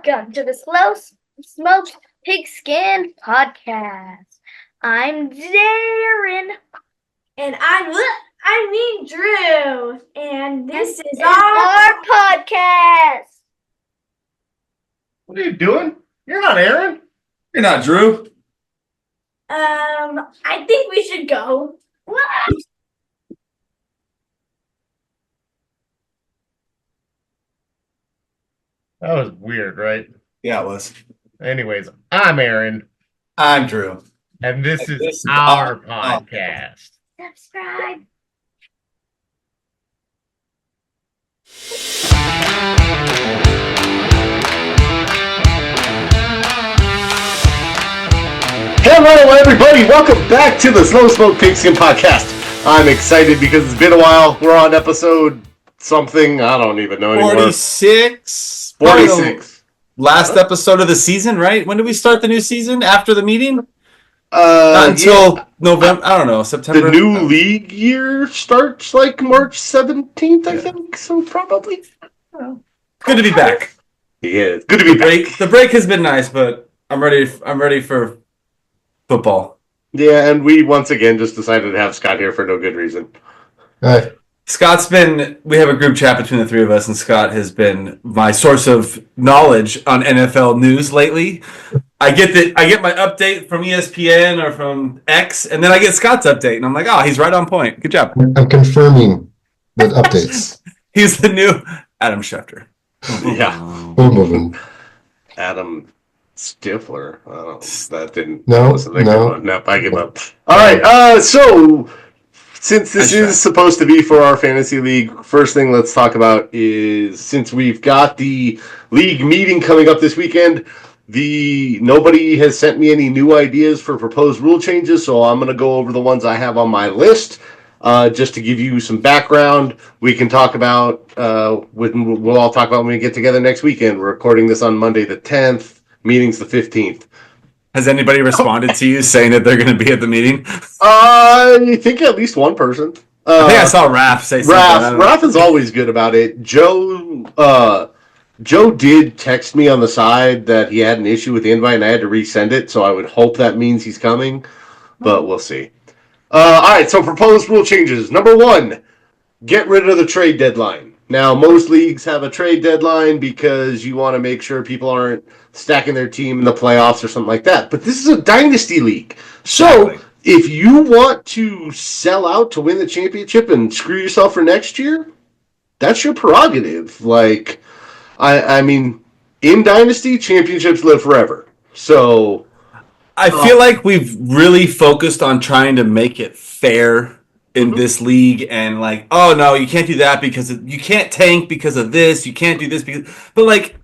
Welcome to the Slow Smoked Pigskin podcast. I'm Darren. And I mean Drew. And this is our podcast. What are you doing? You're not Aaron. You're not Drew. I think we should go. That was weird, right? Yeah, it was. Anyways, I'm Aaron. I'm Drew. And this is our podcast. Subscribe. Hello, everybody. Welcome back to the Slow Smoke Pigskin podcast. I'm excited because it's been a while. We're on episode something. I don't even know anymore. 46. 46. Last episode of the season, right? When did we start the new season? After the meeting? Not until November. I don't know. September. The new league year starts like March 17th, I think. So probably. Good to be back. Yeah, good to be back. The break has been nice, but I'm ready for football. Yeah, and we once again just decided to have Scott here for no good reason. Right. We have a group chat between the three of us, and Scott has been my source of knowledge on NFL news lately. I get my update from ESPN or from X, and then I get Scott's update, and I'm like, oh, he's right on point. Good job. I'm confirming the updates. He's the new Adam Schefter. Yeah. Boom. Adam Stifler. Oh, that didn't. No. Nope, I give up. All right. So since this is supposed to be for our fantasy league, first thing let's talk about is since we've got the league meeting coming up this weekend, nobody has sent me any new ideas for proposed rule changes, so I'm going to go over the ones I have on my list. Just to give you some background, we can talk about. We'll all talk about when we get together next weekend. We're recording this on Monday the 10th. Meeting's the 15th. Has anybody responded to you saying that they're going to be at the meeting? I think at least one person. I think I saw Raph say something. Raph is always good about it. Joe did text me on the side that he had an issue with the invite and I had to resend it, so I would hope that means he's coming, but we'll see. All right, so proposed rule changes. Number 1, get rid of the trade deadline. Now, most leagues have a trade deadline because you want to make sure people aren't stacking their team in the playoffs or something like that. But this is a dynasty league. So if you want to sell out to win the championship and screw yourself for next year, that's your prerogative. Like, I mean, in dynasty, championships live forever. So I feel like we've really focused on trying to make it fair in this league, and like, oh no, you can't do that because you can't tank because of this, you can't do this because, but like,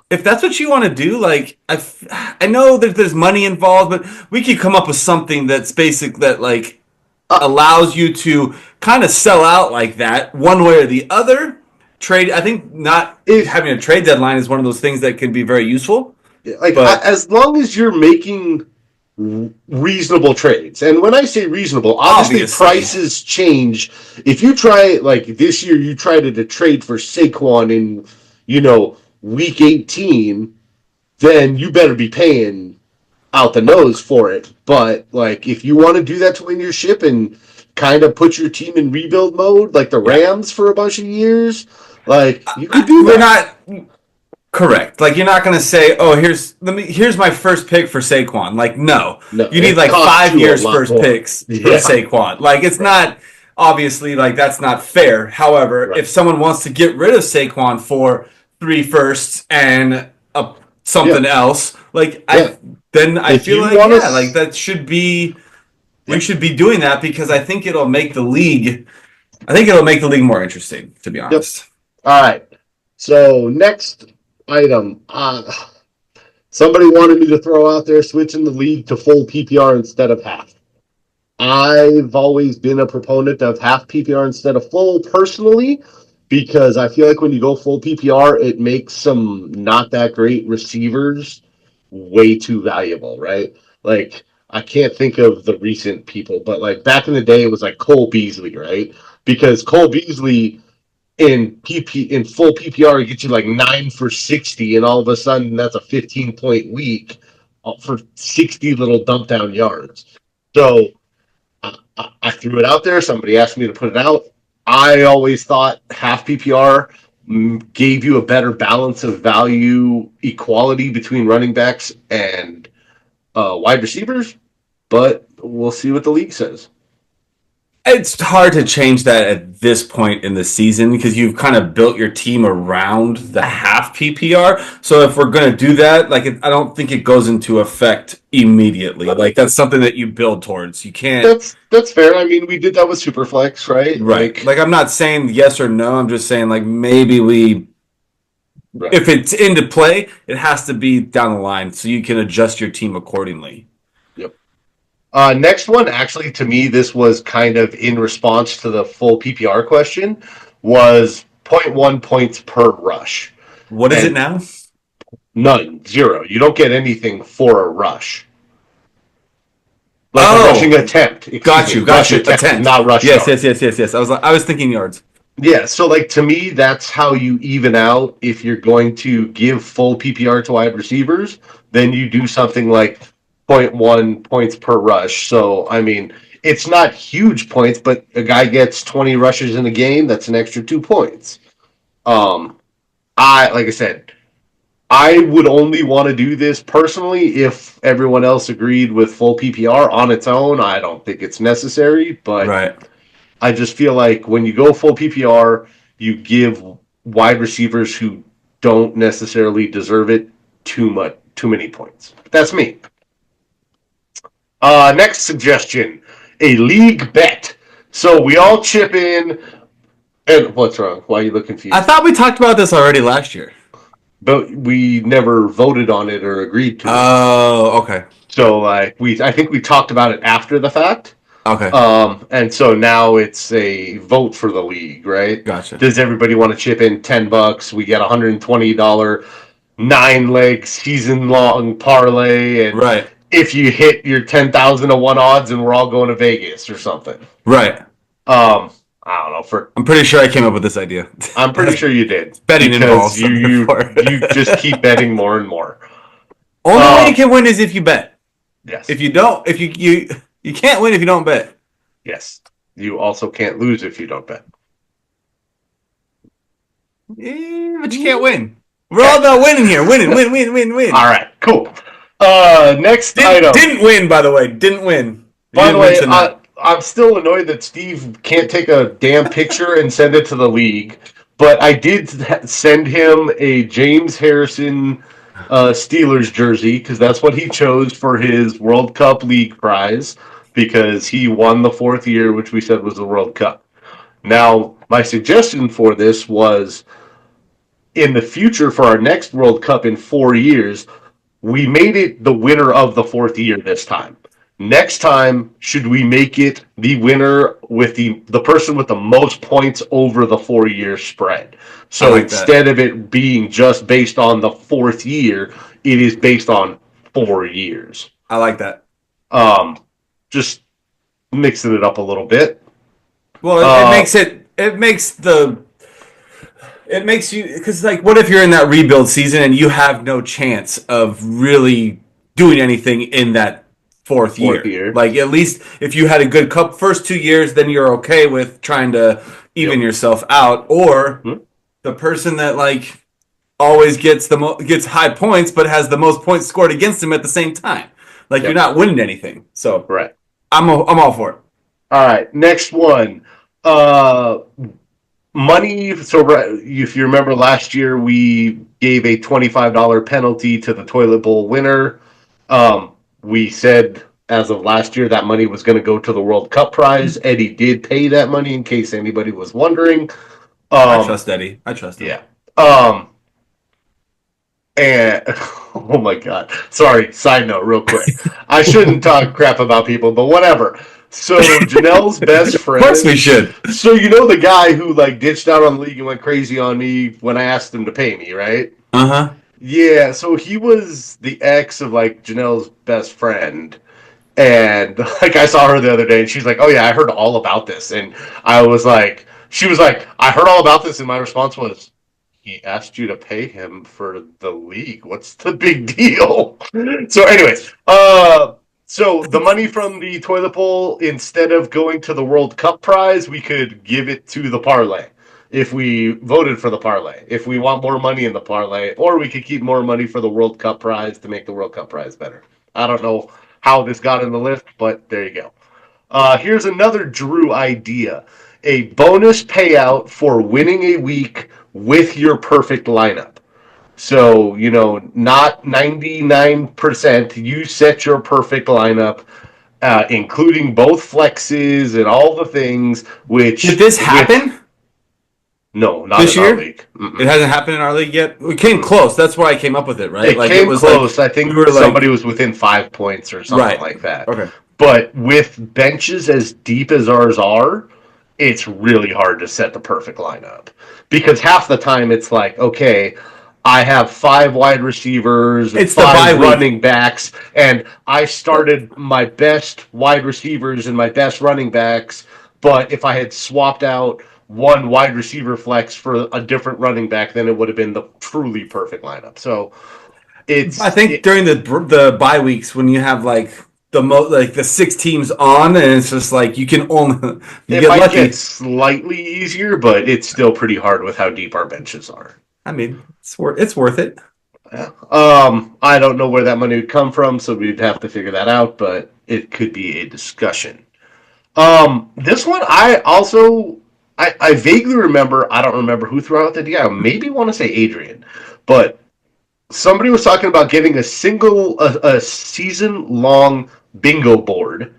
if that's what you want to do, like, I know that there's money involved, but we could come up with something that's basic that like allows you to kind of sell out like that one way or the other. Trade, I think not having a trade deadline is one of those things that can be very useful. Like, as long as you're making reasonable trades, and when I say reasonable, obviously prices change. If you try, like this year, you tried to trade for Saquon in, week 18, then you better be paying out the nose for it. But like, if you want to do that to win your ship and kind of put your team in rebuild mode, like the Rams for a bunch of years, like you could do that. We're not correct. Like, you're not going to say, "Oh, here's my first pick for Saquon." Like, no. You need like 5 years first picks for Saquon. Like, it's not obviously like that's not fair. However, if someone wants to get rid of Saquon for 3 firsts and something else, like I feel like that should be we should be doing that because I think it'll make the league. I think it'll make the league more interesting, to be honest. Yep. All right. So next item. Somebody wanted me to throw out there switching the league to full PPR instead of half. I've always been a proponent of half PPR instead of full personally, because I feel like when you go full PPR, it makes some not that great receivers way too valuable, right? Like, I can't think of the recent people, but like back in the day, it was like Cole Beasley, right? Because Cole Beasley in full PPR, it gets you like 9 for 60, and all of a sudden that's a 15-point week for 60 little dump down yards. So I threw it out there. Somebody asked me to put it out. I always thought half PPR gave you a better balance of value equality between running backs and wide receivers, but we'll see what the league says. It's hard to change that at this point in the season because you've kind of built your team around the half PPR. So if we're going to do that, I don't think it goes into effect immediately. Like that's something that you build towards. You can't. That's fair. I mean, we did that with Superflex, right? Right. Like I'm not saying yes or no. I'm just saying maybe we. Right. If it's into play, it has to be down the line so you can adjust your team accordingly. Next one, actually, to me, this was kind of in response to the full PPR question, was 0.1 points per rush. What is it now? None. 0. You don't get anything for a rush. A rushing attempt. Got you. Attempt. Not rush. Yes. I was thinking yards. Yeah, so to me, that's how you even out. If you're going to give full PPR to wide receivers, then you do something like 0.1 points per rush. So, I mean, it's not huge points, but a guy gets 20 rushes in a game, that's an extra 2 points. Like I said, I would only want to do this personally if everyone else agreed with full PPR on its own. I don't think it's necessary, but right. I just feel like when you go full PPR, you give wide receivers who don't necessarily deserve it too many points. That's me. Next suggestion, a league bet. So we all chip in. And what's wrong? Why are you looking confused? I thought we talked about this already last year. But we never voted on it or agreed to it. Oh, okay. So I think we talked about it after the fact. Okay. And so now it's a vote for the league, right? Gotcha. Does everybody want to chip in $10? We get $120 9-leg season-long parlay, and right. If you hit your 10,000 to 1 odds, and we're all going to Vegas or something. Right. I don't know. I'm pretty sure I came up with this idea. I'm pretty sure you did. Betting involved. You just keep betting more and more. Only way you can win is if you bet. Yes. If you don't, you can't win if you don't bet. Yes. You also can't lose if you don't bet. Yeah, but you can't win. We're all about winning here. Win. All right, cool. Next item. Didn't win, by the way. Didn't win. By the way, I'm still annoyed that Steve can't take a damn picture and send it to the league. But I did send him a James Harrison Steelers jersey because that's what he chose for his World Cup League prize because he won the 4th year, which we said was the World Cup. Now, my suggestion for this was in the future for our next World Cup in 4 years, we made it the winner of the 4th year this time. Next time, should we make it the winner with the person with the most points over the 4-year spread? So instead of it being just based on the 4th year, it is based on 4 years. I like that. Just mixing it up a little bit. Well, it makes you, because what if you're in that rebuild season and you have no chance of really doing anything in that fourth year. At least if you had a good first 2 years, then you're okay with trying to even yourself out. Or the person that always gets gets high points but has the most points scored against him at the same time. You're not winning anything. So right. I'm all for it. All right, next one. Money. So if you remember last year, we gave a $25 penalty to the toilet bowl winner. We said as of last year that money was going to go to the World Cup prize. Eddie did pay that money in case anybody was wondering. I trust Eddie. I trust him. Yeah. And oh my God. Sorry. Side note, real quick. I shouldn't talk crap about people, but whatever. So Janelle's best friend. Of course we should. So the guy who ditched out on the league and went crazy on me when I asked him to pay me, right? Uh-huh. Yeah, so he was the ex of Janelle's best friend. And I saw her the other day and she's like, "Oh yeah, I heard all about this." And I was like, she was like, I heard all about this, and my response was, he asked you to pay him for the league. What's the big deal? So, anyways, so the money from the toilet bowl, instead of going to the World Cup prize, we could give it to the parlay if we voted for the parlay. If we want more money in the parlay, or we could keep more money for the World Cup prize to make the World Cup prize better. I don't know how this got in the list, but there you go. Here's another Drew idea. A bonus payout for winning a week with your perfect lineup. So, not 99%. You set your perfect lineup, including both flexes and all the things, which... Did this happen? No, not this in year? Our league. Mm-mm. It hasn't happened in our league yet? We came close. That's why I came up with it, right? It came close. I think somebody was within 5 points or something like that. Okay. But with benches as deep as ours are, it's really hard to set the perfect lineup. Because half the time it's like, okay, I have 5 wide receivers, and 5 running backs, and I started my best wide receivers and my best running backs, but if I had swapped out one wide receiver flex for a different running back, then it would have been the truly perfect lineup. So I think during the bye weeks when you have the 6 teams on, and it's just like you can only it get might lucky. get slightly easier, but it's still pretty hard with how deep our benches are. I mean, it's worth it. Yeah. I don't know where that money would come from, so we'd have to figure that out, but it could be a discussion. This one I vaguely remember. I don't remember who threw out the idea. I maybe want to say Adrian, but somebody was talking about getting a season-long bingo board,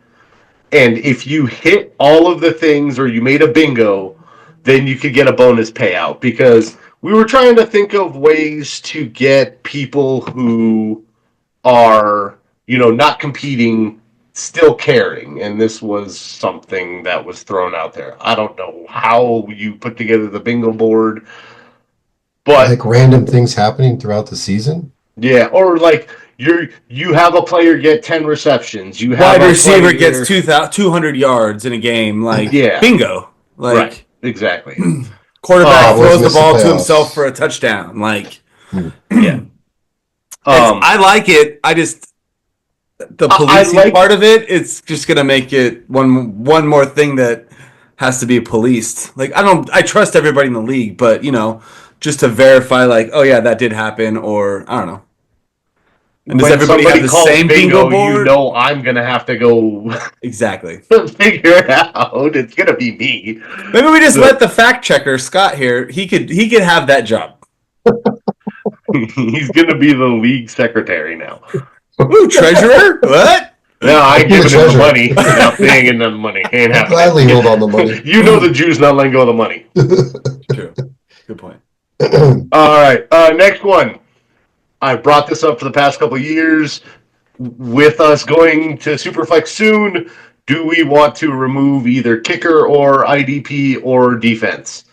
and if you hit all of the things or you made a bingo, then you could get a bonus payout. Because we were trying to think of ways to get people who are, not competing, still caring, and this was something that was thrown out there. I don't know how you put together the bingo board, but like random things happening throughout the season. Yeah, or like you have a player get 10 receptions. You have wide receiver gets 200 yards in a game. Bingo. Right, exactly. Quarterback throws the ball to himself for a touchdown. Yeah. I like it. I just the policing part of it. It's just gonna make it one more thing that has to be policed. I trust everybody in the league, but just to verify, oh yeah, that did happen, or I don't know. And does everybody have the same bingo board? I'm gonna have to go exactly figure it out. It's gonna be me. Maybe we just let the fact checker Scott here. He could have that job. He's gonna be the league secretary now. Ooh, treasurer? What? No, I ain't giving him the money. No, they ain't getting the money. Ain't happening. Gladly hold on the money. The Jews not letting go of the money. True. Good point. All right. Next one. I brought this up for the past couple of years. With us going to Superflex soon, do we want to remove either kicker or IDP or defense?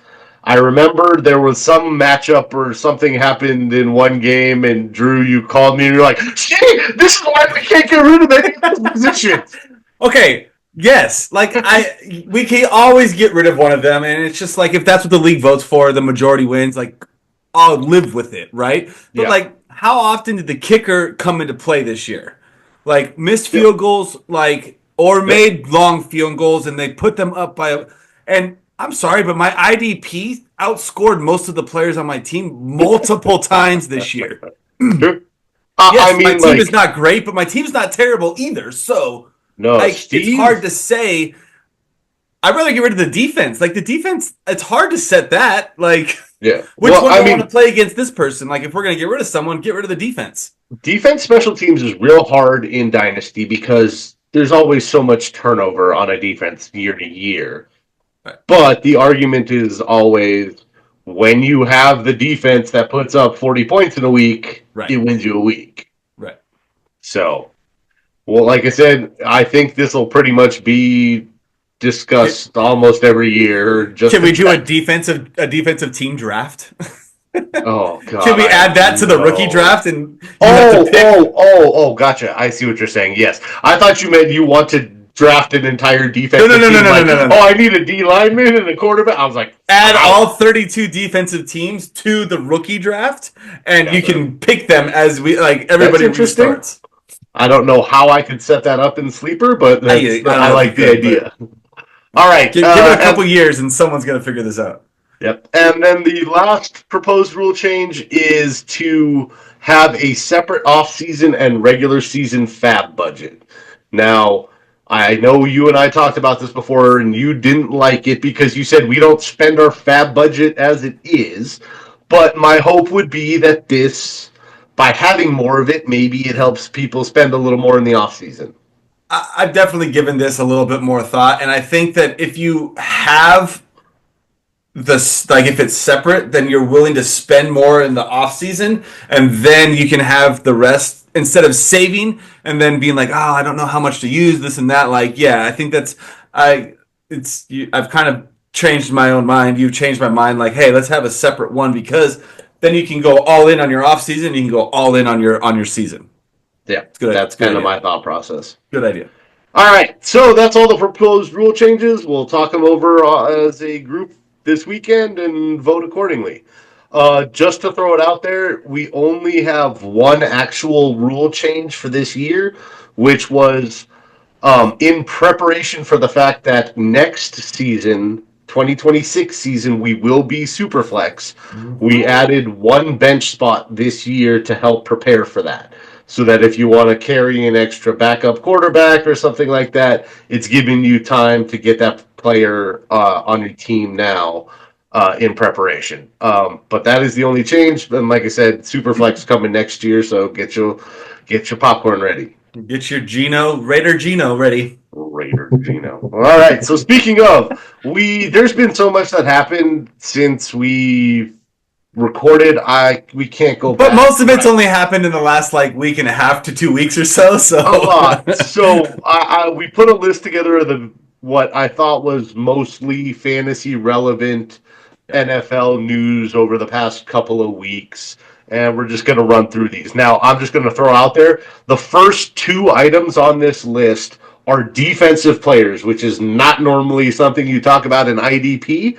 I remember there was some matchup or something happened in one game, and Drew, you called me and you're like, "Shit, this is why we can't get rid of any of those positions." Okay. Yes, we can always get rid of one of them, and it's just if that's what the league votes for, the majority wins. I'll live with it, right? But how often did the kicker come into play this year? Missed field goals, or made long field goals, and they put them up by. And I'm sorry, but my IDP outscored most of the players on my team multiple times this year. Sure. Yes, my team is not great, but my team's not terrible either. So. No, it's hard to say. I'd rather get rid of the defense. The defense, it's hard to set that. Yeah. Which one do I want to play against this person? If we're going to get rid of someone, get rid of the defense. Defense special teams is real hard in Dynasty because there's always so much turnover on a defense year to year. Right. But the argument is always when you have the defense that puts up 40 points in a week, it wins you a week. Right. So. Well, like I said, I think this will pretty much be discussed almost every year. Can we do a defensive team draft? Oh God! Can we add that to the rookie draft? And gotcha. I see what you're saying. Yes, I thought you meant you wanted draft an entire defensive No. team. Oh, I need a D lineman and a quarterback. I was like, add all 32 defensive teams to the rookie draft, and you can pick them as everybody restarts. I don't know how I could set that up in Sleeper, but I like the idea. All right. Give it a couple years, and someone's going to figure this out. Yep. And then the last proposed rule change is to have a separate off-season and regular season fab budget. Now, I know you and I talked about this before, and you didn't like it because you said we don't spend our fab budget as it is. But my hope would be that by having more of it, maybe it helps people spend a little more in the off-season. I've definitely given this a little bit more thought, and I think that if you have if it's separate, then you're willing to spend more in the off season, and then you can have the rest instead of saving and then being like, oh, I don't know how much to use this and that. I think I've kind of changed my own mind. You've changed my mind. Like, hey, let's have a separate one because then you can go all in on your off season. You can go all in on your season. Yeah, that's kind of my thought process. Good idea. All right, so that's all the proposed rule changes. We'll talk them over as a group this weekend and vote accordingly. Just to throw it out there, we only have one actual rule change for this year, which was in preparation for the fact that next season, 2026 season, we will be Superflex. Mm-hmm. We added one bench spot this year to help prepare for that. So that if you want to carry an extra backup quarterback or something like that, it's giving you time to get that player on your team now in preparation. But that is the only change. And like I said, Superflex coming next year, so get your popcorn ready. Get your Raider Gino ready. Raider Gino. All right. So speaking of, there's been so much that happened since we recorded. We can't go back. But most of it's only happened in the last week and a half to 2 weeks or so. So a lot. So we put a list together of what I thought was mostly fantasy relevant NFL news over the past couple of weeks, and we're just going to run through these. Now, I'm just going to throw out there the first two items on this list are defensive players, which is not normally something you talk about in IDP,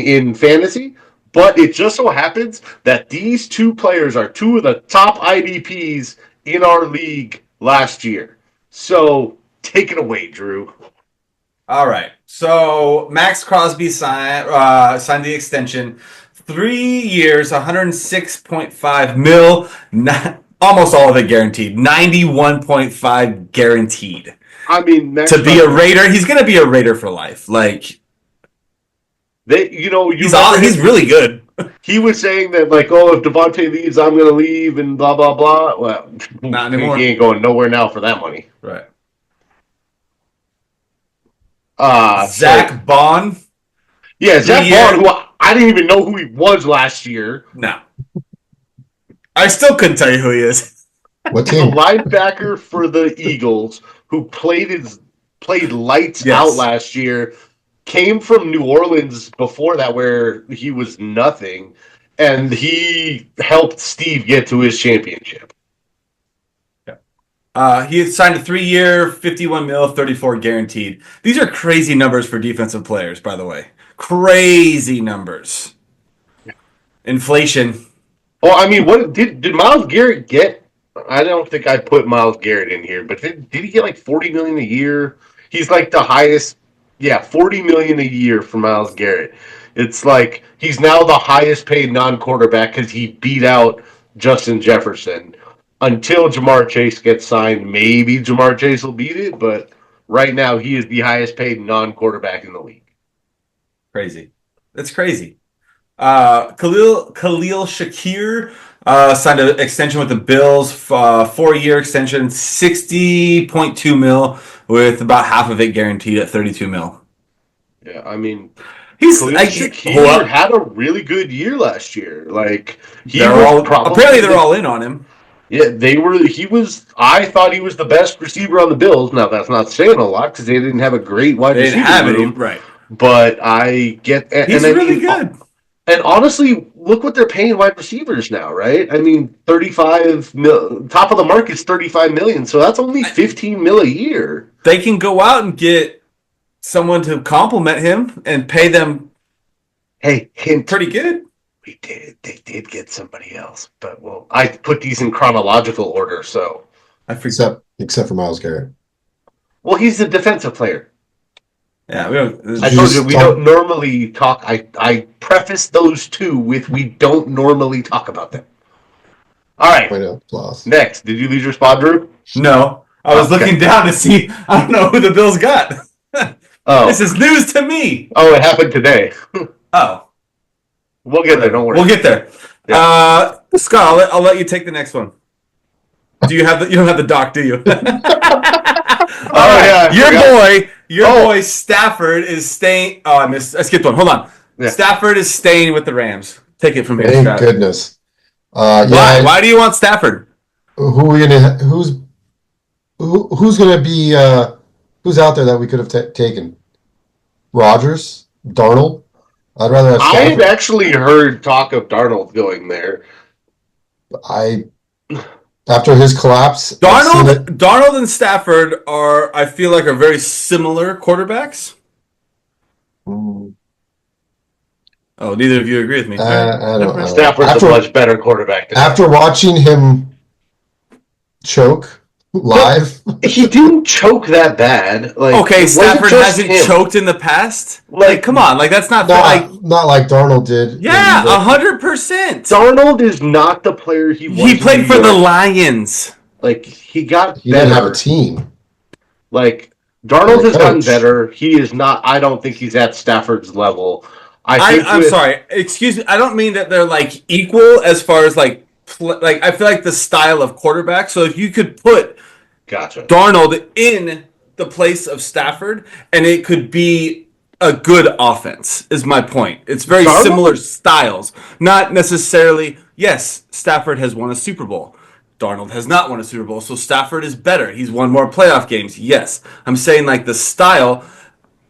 in fantasy. But it just so happens that these two players are two of the top IDPs in our league last year. So take it away, Drew. All right. So Max Crosby signed the extension. 3 years, $106.5 million. Almost all of it guaranteed. 91.5 guaranteed. I mean, to be a Raider, he's going to be a Raider for life. He's really good. He was saying that, if Devontae leaves, I'm going to leave and blah, blah, blah. Well, not anymore. He ain't going nowhere now for that money. Right. Zach Bond. Yeah, Zach Bond, who I didn't even know who he was last year. No. I still couldn't tell you who he is. What team? The linebacker for the Eagles, who played lights out last year, came from New Orleans before that, where he was nothing, and he helped Steve get to his championship. Yeah. He signed a 3-year, $51 million, 34 guaranteed. These are crazy numbers for defensive players, by the way. Crazy numbers. Yeah. Inflation. Oh, I mean, what did Myles Garrett get? I don't think I put Myles Garrett in here, but did he get $40 million a year? He's the highest. Yeah, $40 million a year for Myles Garrett. It's he's now the highest paid non-quarterback because he beat out Justin Jefferson. Until Jamar Chase gets signed, maybe Jamar Chase will beat it, but right now he is the highest paid non-quarterback in the league. Crazy. That's crazy. Khalil Shakir signed an extension with the Bills, 4-year extension, $60.2 million, with about half of it guaranteed at $32 million. Yeah, I mean, Shakir had a really good year last year. Apparently they're all in on him. Yeah, I thought he was the best receiver on the Bills. Now, that's not saying a lot because they didn't have a great wide receiver room. Right. But I get... He's really good. And honestly, look what they're paying wide receivers now, right? I mean, 35 mil, top of the market's 35 million, so that's only 15 mil a year. They can go out and get someone to compliment him and pay them Hey, hint. pretty good. They did get somebody else, but well, I put these in chronological order, so. I forget. Except for Myles Garrett. Well, he's a defensive player. Yeah, we don't. I told you we don't normally talk. I preface those two with we don't normally talk about them. All right. Point out plus. Next, did you lose your spot, Drew? No, I was Okay. looking down to see. I don't know who the Bills got. Oh, This is news to me. oh, it happened today. Oh, We'll get there. Don't worry. we'll get there. Scott, I'll let you take the next one. Do you have you don't have the doc, do you? Oh yeah, I Your forgot. boy Stafford is staying. Oh, I skipped one. Hold on. Yeah. Stafford is staying with the Rams. Take it from here, Thank Scott. goodness. Why? Why do you want Stafford? Who's gonna be who's out there that we could have taken? Rodgers, Darnold. I'd rather have I had Stafford. actually heard talk of Darnold going there. After his collapse, I've seen it. Darnold and Stafford I feel like, are very similar quarterbacks. Mm, Oh, neither of you agree with me. I don't know. Stafford's a much better quarterback than After watching him choke live, he didn't choke that bad. Like, Okay, it wasn't Stafford just hasn't him. choked in the past. Like, Come on, that's not fair. not like Darnold did. Yeah, in the- 100%. Darnold is not the player he was. He played in for New the York. Lions. Like he got He better. didn't have a team. Like Darnold has gotten Coach. better. He is not. I don't think he's at Stafford's level. I'm sorry. Excuse me. I don't mean that they're like equal as far as like I feel like the style of quarterback. So if you could put Gotcha. Darnold in the place of Stafford, and it could be a good offense, is my point. It's very Darnold? similar styles. Not necessarily, yes, Stafford has won a Super Bowl. Darnold has not won a Super Bowl, so Stafford is better. He's won more playoff games, yes. I'm saying like the style.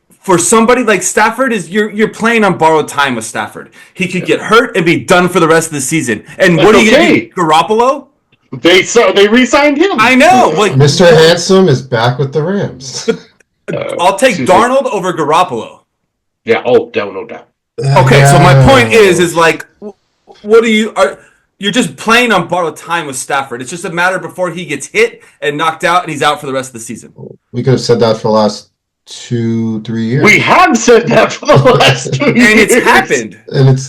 For somebody like Stafford, you're playing on borrowed time with Stafford. He could get hurt and be done for the rest of the season. And what are you going to do? Garoppolo? They re-signed him. I know. Like, Mr. Handsome is back with the Rams. I'll take excuse me. Darnold over Garoppolo. Yeah. Oh, no doubt. Okay, so my point is like, what are you're just playing on borrowed time with Stafford. It's just a matter before he gets hit and knocked out and he's out for the rest of the season. We could have said that for the last 2-3 years. We have said that for the last 2 years. And it's happened. And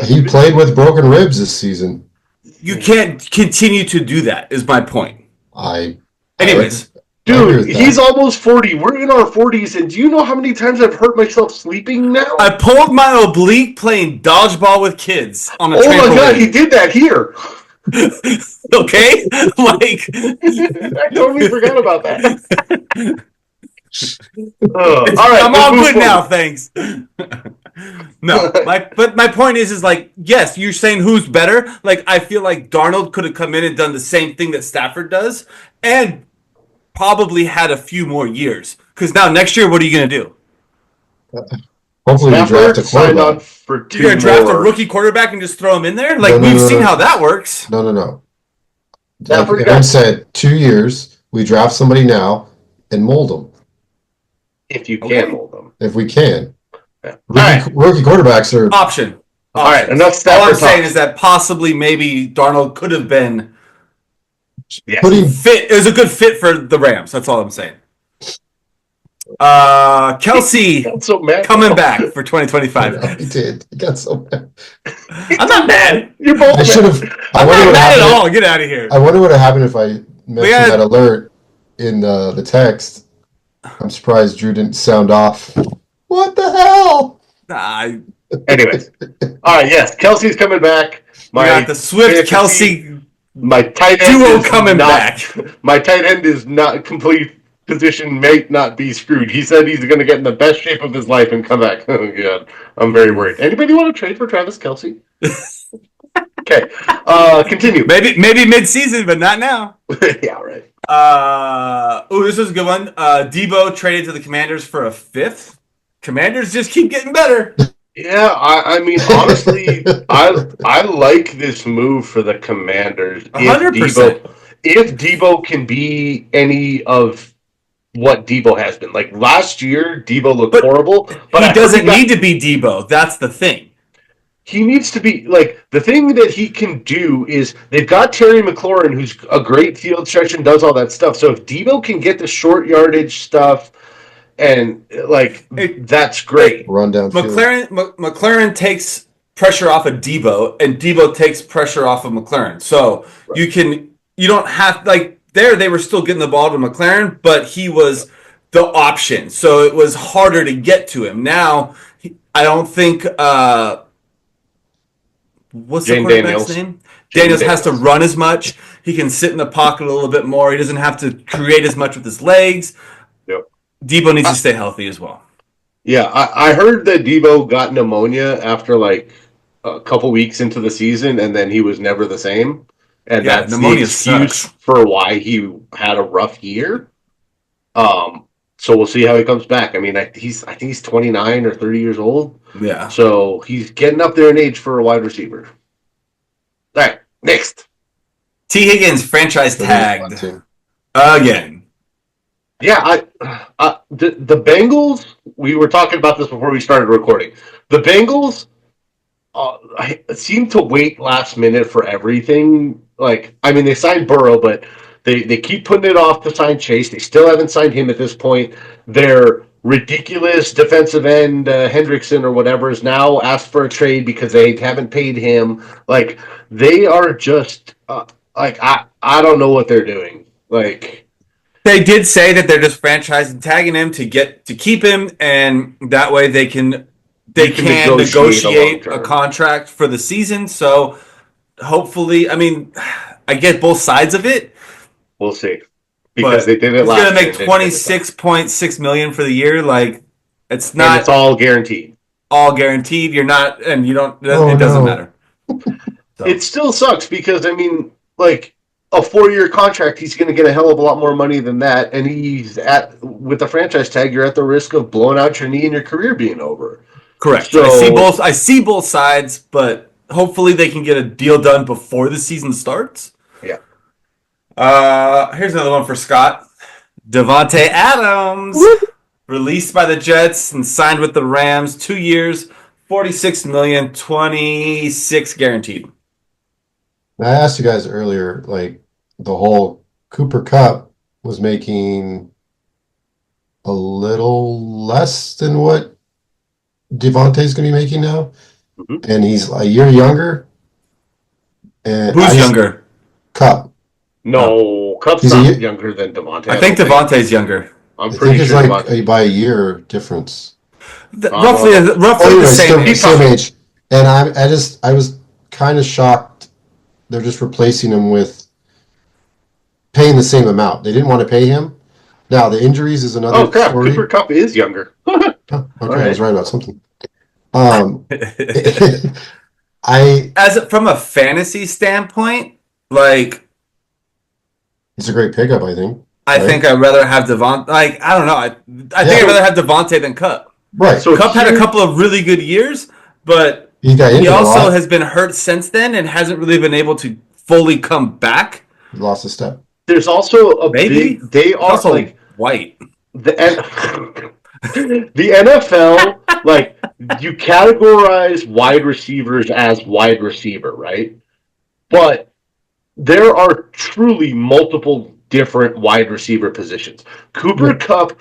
he played with broken ribs this season. You can't continue to do that, is my point. Anyways. I agree Dude, with that. he's almost 40. We're in our 40s, and do you know how many times I've hurt myself sleeping now? I pulled my oblique playing dodgeball with kids on a Oh trampoline. my god, he did that here. Okay? Like, I totally forgot about that. All right, I'm let's all move good forward. now, thanks. No, but my point is like, yes, you're saying who's better. Like, I feel like Darnold could have come in and done the same thing that Stafford does, and probably had a few more years. Because now next year, what are you going to do? Hopefully we draft Stafford a signed on quarterback. for 2 You're going to draft a more. rookie quarterback and just throw him in there? Like, No, we've no, seen no. how that works. No. Like Stafford Aaron got- said, 2 years, we draft somebody now and mold them If you Okay. can hold them. if we can. Yeah. Rookie quarterbacks are Option. All right, enough All Stafford I'm saying talk. is that possibly maybe Darnold could have been Yes. putting fit. It was a good fit for the Rams. That's all I'm saying. Kelsey I'm so mad. coming back for 2025. he did. He got so mad. I'm not mad. You're both I should have. I I'm wonder not what mad at happened. all. Get out of here. I wonder what happened if I mentioned got- that alert in the text. I'm surprised Drew didn't sound off. What the hell? I Anyways. All right, yes, Kelsey's coming back. we got the Swift fantasy- Kelsey My tight end duo is coming not, back. My tight end is not complete. Position may not be screwed. He said he's going to get in the best shape of his life and come back. Oh god, I'm very worried. Anybody want to trade for Travis Kelsey? Okay, continue. Maybe mid-season, but not now. Yeah, right. This is a good one. Debo traded to the Commanders for a 5th. Commanders just keep getting better. Yeah, I mean, honestly, I like this move for the Commanders. 100%. If Debo can be any of what Debo has been, like last year, Debo looked But horrible. But he I heard doesn't need to be Debo. That's the thing. he needs to be like the thing that he can do is they've got Terry McLaurin, who's a great field stretch and does all that stuff. So if Debo can get the short yardage stuff and like that's great. Run downfield. McLaren takes pressure off of Debo, and Debo takes pressure off of McLaren. So you don't have like they were still getting the ball to McLaren, but he was the option. So it was harder to get to him. Now I don't think what's the Jane quarterback's Daniels. name? Daniels has to run as much. He can sit in the pocket a little bit more. He doesn't have to create as much with his legs. Yep. Debo needs to stay healthy as well. Yeah, I heard that Debo got pneumonia after like a couple weeks into the season, and then he was never the same. And Yeah, that's the pneumonia excuse sucks. for why he had a rough year. So we'll see how he comes back. I mean, I think he's 29 or 30 years old. Yeah. So he's getting up there in age for a wide receiver. All right, next. T. Higgins franchise tagged Team. again. Yeah, the Bengals. We were talking about this before we started recording. The Bengals I seem to wait last minute for everything. Like, I mean, they signed Burrow, but they keep putting it off to sign Chase. They still haven't signed him at this point. Their ridiculous defensive end Hendrickson or whatever is now asked for a trade because they haven't paid him. Like, they are just like I don't know what they're doing. Like, They did say that they're just franchising tagging him to keep him, and that way they can negotiate a contract for the season. So hopefully, I mean, I get both sides of it. We'll see because they did it last year. He's going to make $26.6 million for the year. Like, it's not. And it's all guaranteed. All guaranteed. You're not, and you don't. It doesn't matter. So. It still sucks because I mean, like a 4-year contract, he's going to get a hell of a lot more money than that, and he's with the franchise tag, you're at the risk of blowing out your knee and your career being over. Correct. So, I see both sides, but hopefully they can get a deal done before the season starts. Yeah. Here's another one for Scott. Davante Adams released by the Jets and signed with the Rams. 2 years, $46 million, 26 guaranteed. I asked you guys earlier, like the whole Cooper Kupp was making a little less than what Devontae's going to be making now, and he's a year younger. And who's younger? Kupp. No, Kupp's not younger than Devontae. I think Devontae's younger. I'm pretty sure it's like by a year difference. Roughly the same age. And I was kind of shocked. They're just replacing him with paying the same amount. They didn't want to pay him. Now the injuries is another story. Cooper Kupp is younger. Okay, I was right about something. From a fantasy standpoint, like it's a great pickup, I think. I think I'd rather have Devontae. Like, I don't know. I think I'd rather have Devontae than Kupp. Right. So Kupp had a couple of really good years, but he also has been hurt since then and hasn't really been able to fully come back. He lost a step. There's also a big. They are also like white. The NFL, like you categorize wide receivers as wide receiver, right? But there are truly multiple different wide receiver positions. Cooper Kupp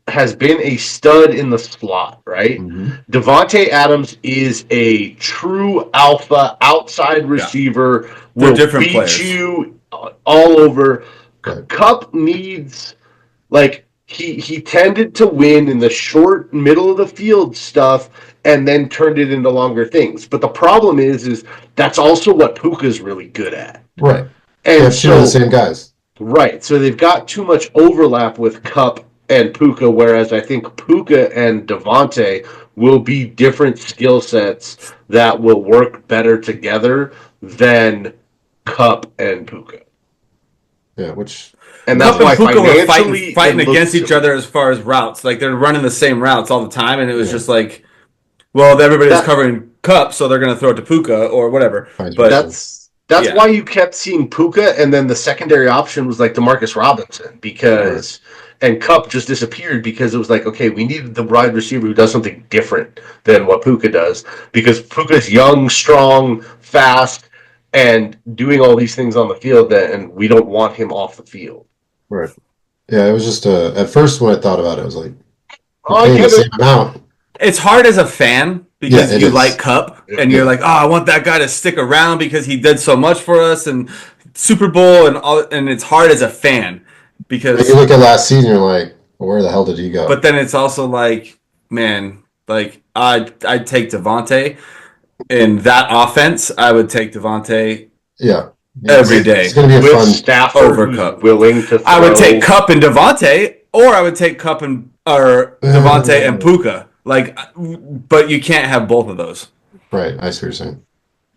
has been a stud in the slot, right? Mm-hmm. Davante Adams is a true alpha outside receiver. They're will different beat players. You all over. Kupp needs he tended to win in the short middle of the field stuff and then turned it into longer things. But the problem is that's also what Puka's really good at. Right. And so the same guys. Right. So they've got too much overlap with Kupp and Puka, whereas I think Puka and Davante will be different skill sets that will work better together than Kupp and Puka. Yeah, and that's why Puka were financially fighting against each other as far as routes. Like they're running the same routes all the time, and it was just like Well, everybody's That- covering Cup, so they're going to throw it to Puka or whatever. Vice But versa. That's Yeah. why you kept seeing Puka, and then the secondary option was like Demarcus Robinson because and Cup just disappeared because it was like, okay, we needed the wide receiver who does something different than what Puka does because Puka's young, strong, fast, and doing all these things on the field and we don't want him off the field. Right. Yeah, it was just at first when I thought about it, I was like, Oh, we're I paying the get same it. amount. it's hard as a fan because Yeah, it you is. like Cup and Yeah. you're like, oh, I want that guy to stick around because he did so much for us and Super Bowl and all. And it's hard as a fan When because, you look at last season, you're like, well, where the hell did he go? but then it's also like, man, like I'd take Devontae in that offense. I would take Devontae. yeah. Every day. It's going to be a With fun. Stafford over who's Cup. willing to throw. I would take Cup and Devontae, or I would take Cup and or Devontae and Puka. Like, but you can't have both of those. Right, I see what you're saying.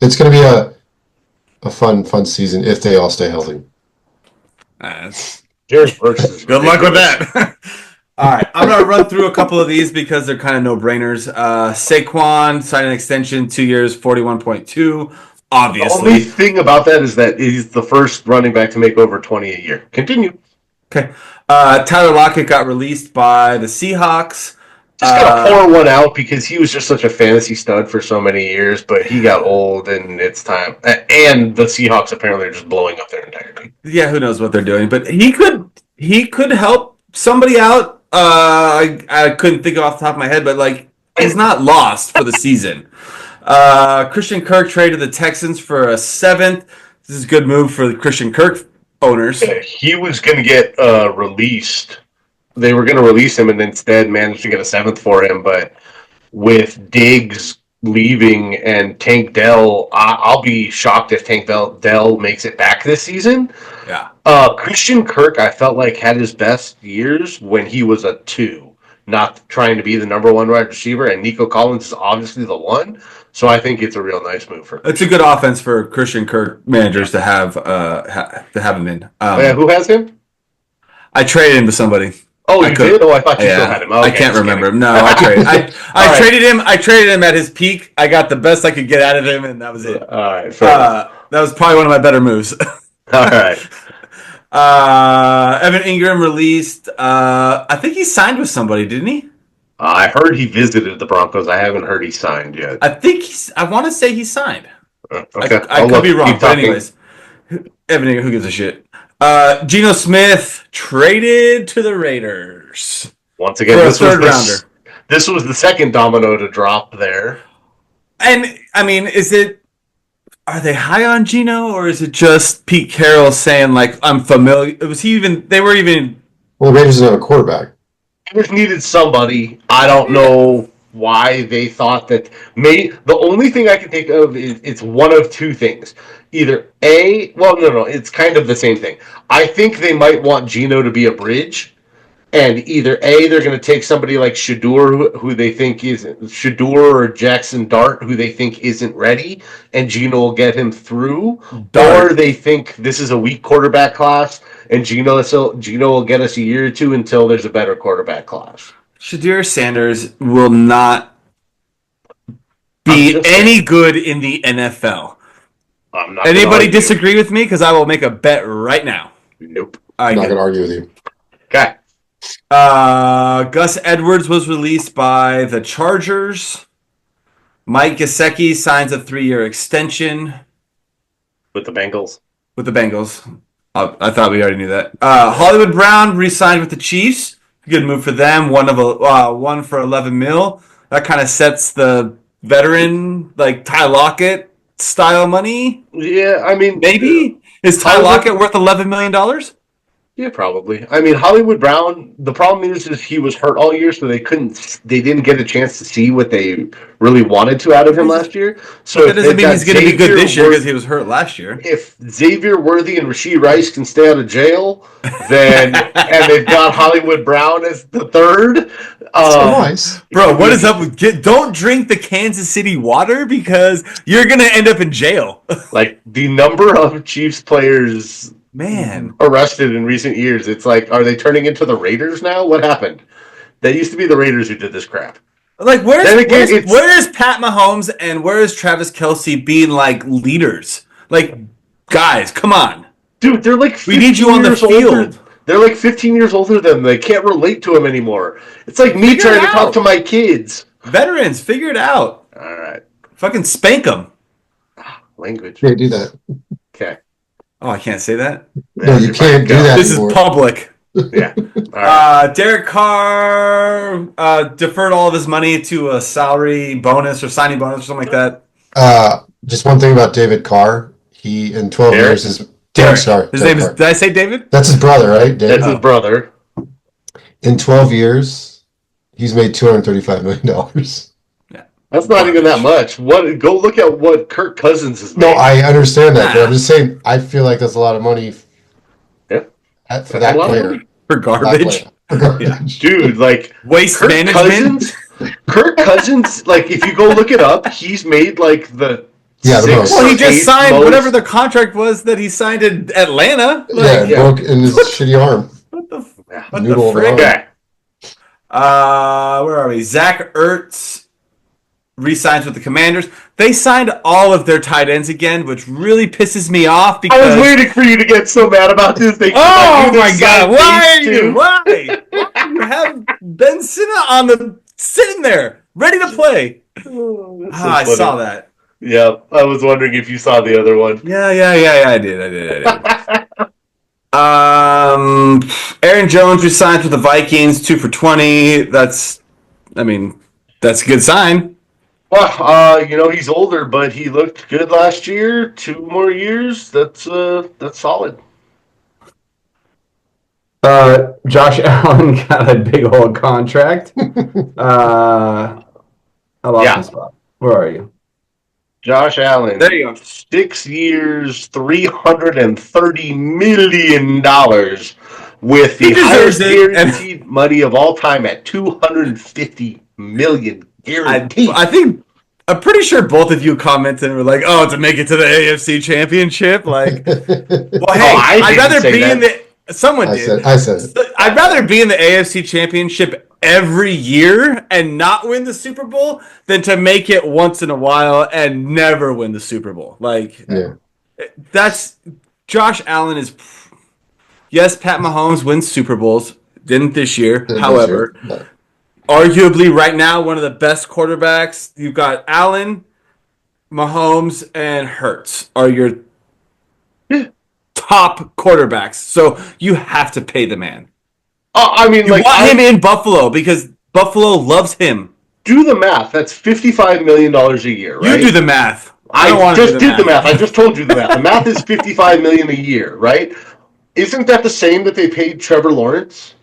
It's going to be a fun season if they all stay healthy. Jared Brooks is Good luck with ridiculous. that. All right, I'm gonna run through a couple of these because they're kind of no-brainers. Saquon signed an extension, 2 years, 41.2. The Obviously, only thing about that is that he's the first running back to make over 20 a year. Continue. okay. Tyler Lockett got released by the Seahawks. Just gotta pour one out because he was just such a fantasy stud for so many years, but he got old and it's time. And the Seahawks apparently are just blowing up their entire team. Yeah, who knows what they're doing, but he could help somebody out. I couldn't think off the top of my head, but like he's not lost for the season. Christian Kirk traded the Texans for a 7th. This is a good move for the Christian Kirk owners. He was going to get released. They were going to release him and instead managed to get a 7th for him. But with Diggs leaving and Tank Dell, I'll be shocked if Tank Dell makes it back this season. Yeah. Christian Kirk, I felt like had his best years when he was a 2, not trying to be the number 1 wide receiver. And Nico Collins is obviously the 1. So I think it's a real nice move for him. It's a good offense for Christian Kirk managers to have him in. Who has him? I traded him to somebody. Oh, you did? Oh, I thought you Yeah, still had him. I Okay, can't just remember kidding. him. No, I traded. I right. traded him. I traded him at his peak. I got the best I could get out of him, and that was it. All right, fair enough. That was probably one of my better moves. All right. Evan Ingram released. I think he signed with somebody, didn't he? I heard he visited the Broncos. I haven't heard he signed yet. I think I want to say he signed. Okay. I could be wrong, Keep but talking. anyways, Evan Ingram, who gives a shit? Geno Smith traded to the Raiders Once again, for a this was third rounder. This was the second domino to drop there. And I mean, are they high on Geno, or is it just Pete Carroll saying like I'm familiar? Was he even? They were even. Well, the Raiders didn't have a quarterback. Raiders needed somebody. I don't know why they thought that. The only thing I can think of is it's one of two things. Either no, it's kind of the same thing. I think they might want Geno to be a bridge, and either they're going to take somebody like Shador, who they think isn't Shador, or Jackson Dart, who they think isn't ready, and Geno will get him through, Dart. or they think this is a weak quarterback class, and Geno will get us a year or two until there's a better quarterback class. Shadir Sanders will not be any good in the NFL. I'm not. Anybody disagree with me? Because I will make a bet right now. Nope. I'm not going to argue with you. Okay. Gus Edwards was released by the Chargers. Mike Gesicki signs a 3-year extension With the Bengals. with the Bengals. I thought we already knew that. Hollywood Brown re-signed with the Chiefs. Good move for them. One for 11 mil. That kind of sets the veteran like Ty Lockett style money. Yeah, I mean, Maybe is Ty Lockett worth $11 million? Yeah, probably. I mean, Hollywood Brown. The problem is he was hurt all year, so they didn't get a chance to see what they really wanted to out of him last year. So That doesn't mean he's going to be good this year because he was hurt last year. If Xavier Worthy and Rashee Rice can stay out of jail, then and they've got Hollywood Brown as the third. Nice. Bro, what is up with don't drink the Kansas City water because you're going to end up in jail. Like the number of Chiefs players Man. arrested in recent years, it's like, are they turning into the Raiders now? What happened? That used to be the Raiders who did this crap. Like, where Then again, is Pat Mahomes and where is Travis Kelce being like leaders? Like, guys, come on. Dude, they're like We need you on the 15 years older. field. They're like 15 years older than them. They can't relate to him anymore. It's like me Figure trying it to talk out. to my kids. Veterans, figure it out. All right. Fucking spank them. Language. Can't do that. Okay. Oh, I can't say that. No, you can't do that This anymore. is public. Yeah. All right. Derek Carr deferred all of his money to a salary bonus or signing bonus or something like that. Just one thing about David Carr. He, in 12 Derek? years, is... Derek. Sorry. His Derek name is. Carr. Did I say David? That's his brother, right? David? That's his brother. In 12 years, he's made $235 million. That's not even that much. Go look at what Kirk Cousins is No, making. I understand that, but I'm just saying, I feel like that's a lot of money Yeah. for that a lot of player. money. For garbage. For garbage. Dude, like Waste Kirk management. Kirk Cousins, like if you go look it up, he's made like the Yeah, the sixth most. Well, he or just eighth signed most- whatever the contract was that he signed in Atlanta. Yeah, yeah. broke in his shitty arm. What the Yeah. what Noodle the frick? Okay. Where are we? Zach Ertz re-signs with the Commanders. They signed all of their tight ends again, which really pisses me off because. I was waiting for you to get so mad about this. Oh my god! Why are you? Why? You have Ben Sinnott sitting there, ready to play. I saw that. Yeah, I was wondering if you saw the other one. Yeah, I did. Aaron Jones resigns with the Vikings, 2 for $20. That's a good sign. Well, he's older, but he looked good last year. 2 more years, that's solid. Josh Allen got a big old contract. I lost my spot. Where are you? Josh Allen. There you go. 6 years, $330 million with the He deserves highest it. guaranteed money of all time at $250 million guaranteed. I'm pretty sure both of you commented and were like, "Oh, to make it to the AFC Championship." Like, well, hey, I I'd didn't rather say be that. in the. Someone I did. said it. I'd rather be in the AFC Championship every year and not win the Super Bowl than to make it once in a while and never win the Super Bowl. Like, Yeah. that's Josh Allen is. Yes, Pat Mahomes wins Super Bowls. Didn't this year. However, arguably right now one of the best quarterbacks. You've got Allen, Mahomes, and Hurts are your top quarterbacks. So you have to pay the man. I mean, You want him in Buffalo because Buffalo loves him. do the math. That's $55 million a year, right? You do the math. I don't want to just do did the math. I just told you the math. The math is $55 million a year, right? Isn't that the same that they paid Trevor Lawrence?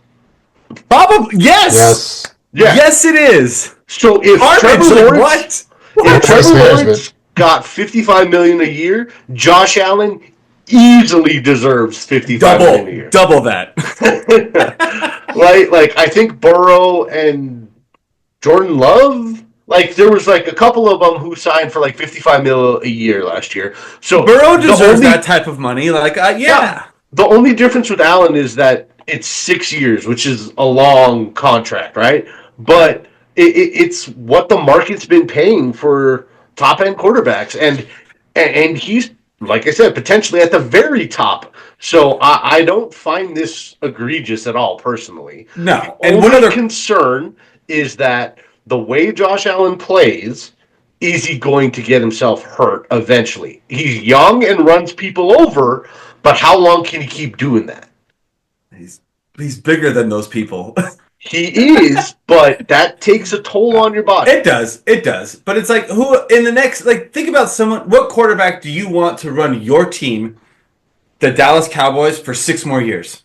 Probably yes. Yes. Yeah. Yes, it is. So if Garbage, Trevor like, Lawrence, what? if Waste Trevor management. Lawrence got $55 million a year, Josh Allen easily deserves $55 million a year. Double that. Right? Like I think Burrow and Jordan Love. Like there was like a couple of them who signed for like $55 million a year last year. So Burrow the deserves only- that type of money. Like, yeah. The only difference with Allen is that it's 6 years, which is a long contract, right? But it's what the market's been paying for top end quarterbacks, and he's, like I said, potentially at the very top. So I don't find this egregious at all, personally. No. And And one other concern is that the way Josh Allen plays, is he going to get himself hurt eventually? He's young and runs people over, but how long can he keep doing that? He's bigger than those people. He is, but that takes a toll on your body. It does. But it's like, who in the next, like, think about someone, what quarterback do you want to run your team, the Dallas Cowboys, for 6 more years?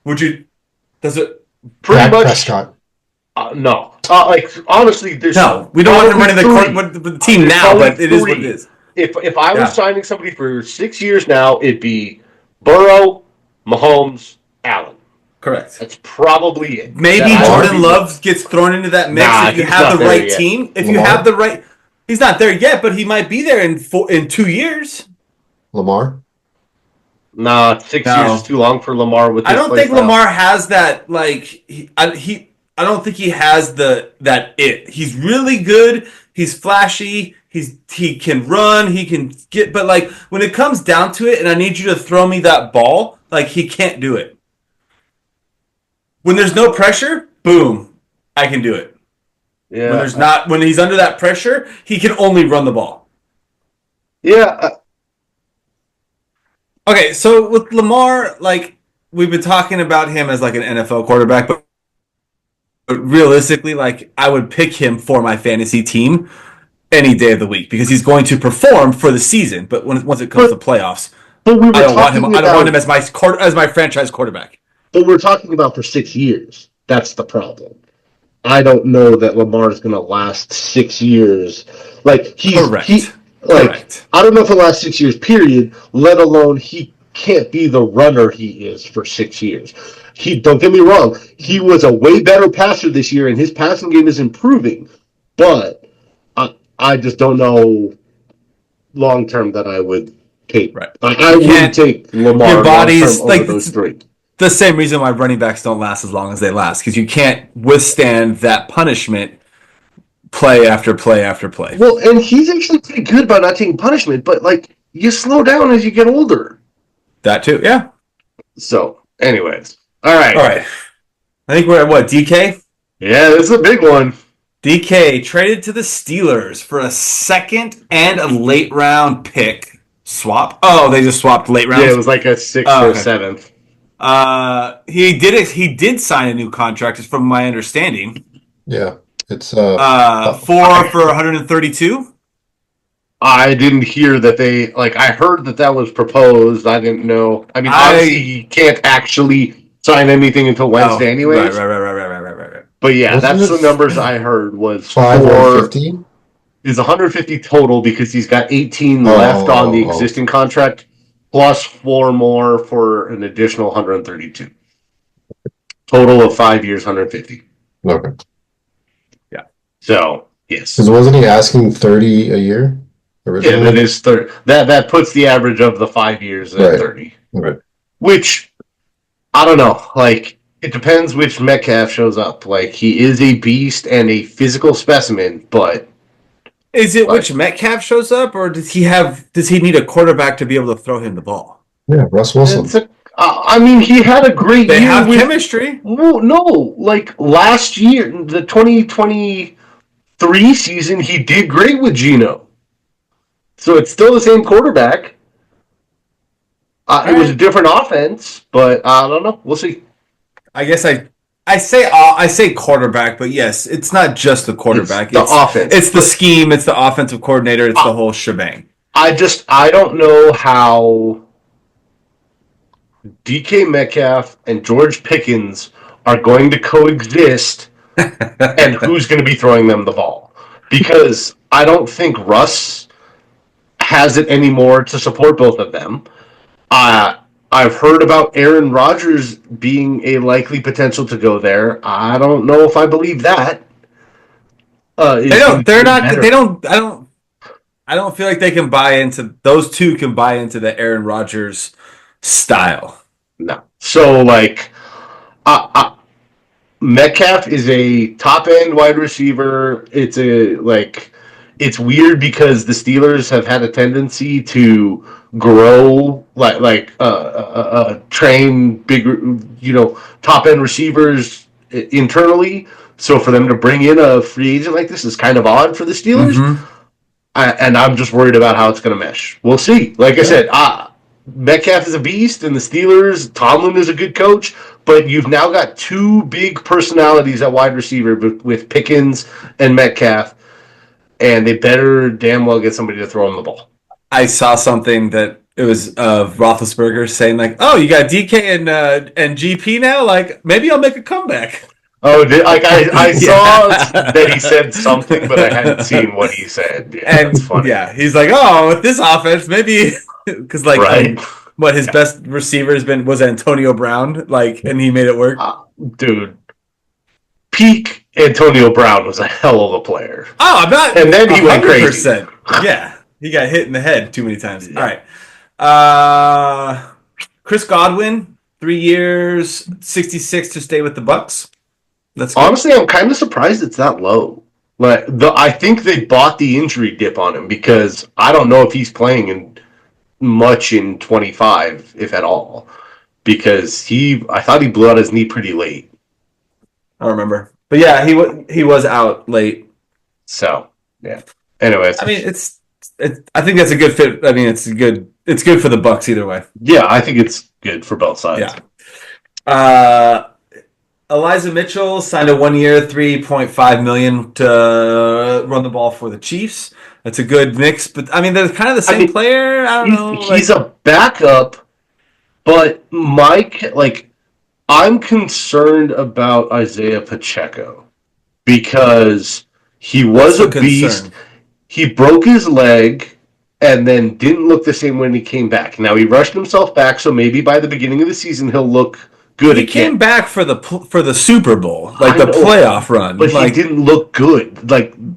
Does it? Pretty Dak much. Prescott. No. Like, honestly, there's. No, we don't want him running probably the team There's now, probably but it is what three. it is. If I was Yeah. signing somebody for 6 years now, it'd be Burrow, Mahomes, Allen. Correct. That's probably it. Maybe That- Jordan Love gets thrown into that mix Nah, if you he's have not the there right yet. team. If you Lamar? have the right, he's not there yet, but he might be there in 2 years. Lamar. Nah, 6 No. years is too long for Lamar with I this don't play think style. Lamar has that. Like I don't think he has that it. He's really good. He's flashy. He can run. He can get. But like when it comes down to it, and I need you to throw me that ball, like he can't do it. When there's no pressure, boom, I can do it. Yeah. When he's under that pressure, he can only run the ball. Yeah. Okay, so with Lamar, like we've been talking about him as like an NFL quarterback, but realistically, like I would pick him for my fantasy team any day of the week because he's going to perform for the season. But once it comes to playoffs, But we were I don't want him. talking I don't want him about as my franchise quarterback. but we're talking about for 6 years. That's the problem. I don't know that Lamar's going to last 6 years. Like Correct. I don't know if the last 6 years period, let alone he can't be the runner he is for 6 years. Don't get me wrong, he was a way better passer this year and his passing game is improving. But I just don't know long term that I would take. Right. I wouldn't take Lamar your body's over like those three. the same reason why running backs don't last as long as they last because you can't withstand that punishment play after play after play. Well, and he's actually pretty good about not taking punishment, but like you slow down as you get older. That too, yeah. So, anyways, all right. I think we're at what, DK? Yeah, this is a big one. DK traded to the Steelers for a second and a late round pick swap. Oh, they just swapped late rounds. Yeah, it was like a sixth or seventh. He did sign a new contract, from my understanding. Yeah, it's 4 for 132. I didn't hear that they I heard that was proposed. I didn't know. I mean, obviously he can't actually sign anything until Wednesday, anyways. Right. But yeah, that's the numbers I heard was 5 or 15. Is 150 total because he's got 18 left on the existing contract, plus 4 more for an additional 132. Total of 5 years, 150. Okay. Yeah. So yes. Because wasn't he asking 30 a year originally? Yeah, that is 30. That puts the average of the 5 years at 30. Right. Which I don't know. Like it depends which Metcalf shows up. Like he is a beast and a physical specimen, but is it which Metcalf shows up, or does he need a quarterback to be able to throw him the ball? Yeah, Russ Wilson. I mean, he had a great year. They have chemistry. Well, no, like last year, the 2023 season, he did great with Geno. So it's still the same quarterback. It was a different offense, but I don't know. We'll see. I guess I say quarterback, but yes, it's not just the quarterback. It's the offense. It's the scheme. It's the offensive coordinator. It's the whole shebang. I don't know how DK Metcalf and George Pickens are going to coexist and who's going to be throwing them the ball. Because I don't think Russ has it anymore to support both of them. I've heard about Aaron Rodgers being a likely potential to go there. I don't know if I believe that. I don't feel like they can buy into those two. Can buy into the Aaron Rodgers style. No. So Metcalf is a top end wide receiver. It's weird because the Steelers have had a tendency to grow train big, top end receivers internally. So for them to bring in a free agent like this is kind of odd for the Steelers. Mm-hmm. And I'm just worried about how it's going to mesh. We'll see. Like I said, Metcalf is a beast, and the Steelers, Tomlin is a good coach, but you've now got two big personalities at wide receiver with Pickens and Metcalf, and they better damn well get somebody to throw them the ball. I saw something that it was Roethlisberger saying like, "Oh, you got DK and GP now. Like, maybe I'll make a comeback." Oh, I saw that he said something, but I hadn't seen what he said. Yeah, and that's funny. Yeah, he's like, "Oh, with this offense, maybe." Because his best receiver was Antonio Brown, and he made it work. Dude, peak Antonio Brown was a hell of a player. Oh, I'm not. And then he went crazy. Yeah, he got hit in the head too many times. Yeah. All right, Chris Godwin, 3 years, 66 to stay with the Bucks. That's good. Honestly, I'm kind of surprised it's that low. I think they bought the injury dip on him because I don't know if he's playing much in 25, if at all. Because I thought he blew out his knee pretty late. I don't remember, but yeah, he was out late. So yeah. Anyways, I mean, I think that's a good fit. I mean, it's good for the Bucks either way. Yeah, I think it's good for both sides. Yeah. Elijah Mitchell signed a 1-year, $3.5 million to run the ball for the Chiefs. That's a good mix, but I mean, they're kind of the same player. I don't know. He's a backup, but Mike, I'm concerned about Isaiah Pacheco because he was a beast. Concern. He broke his leg and then didn't look the same when he came back. Now he rushed himself back, so maybe by the beginning of the season he'll look good he again. He came back for the Super Bowl, the playoff run. But he didn't look good.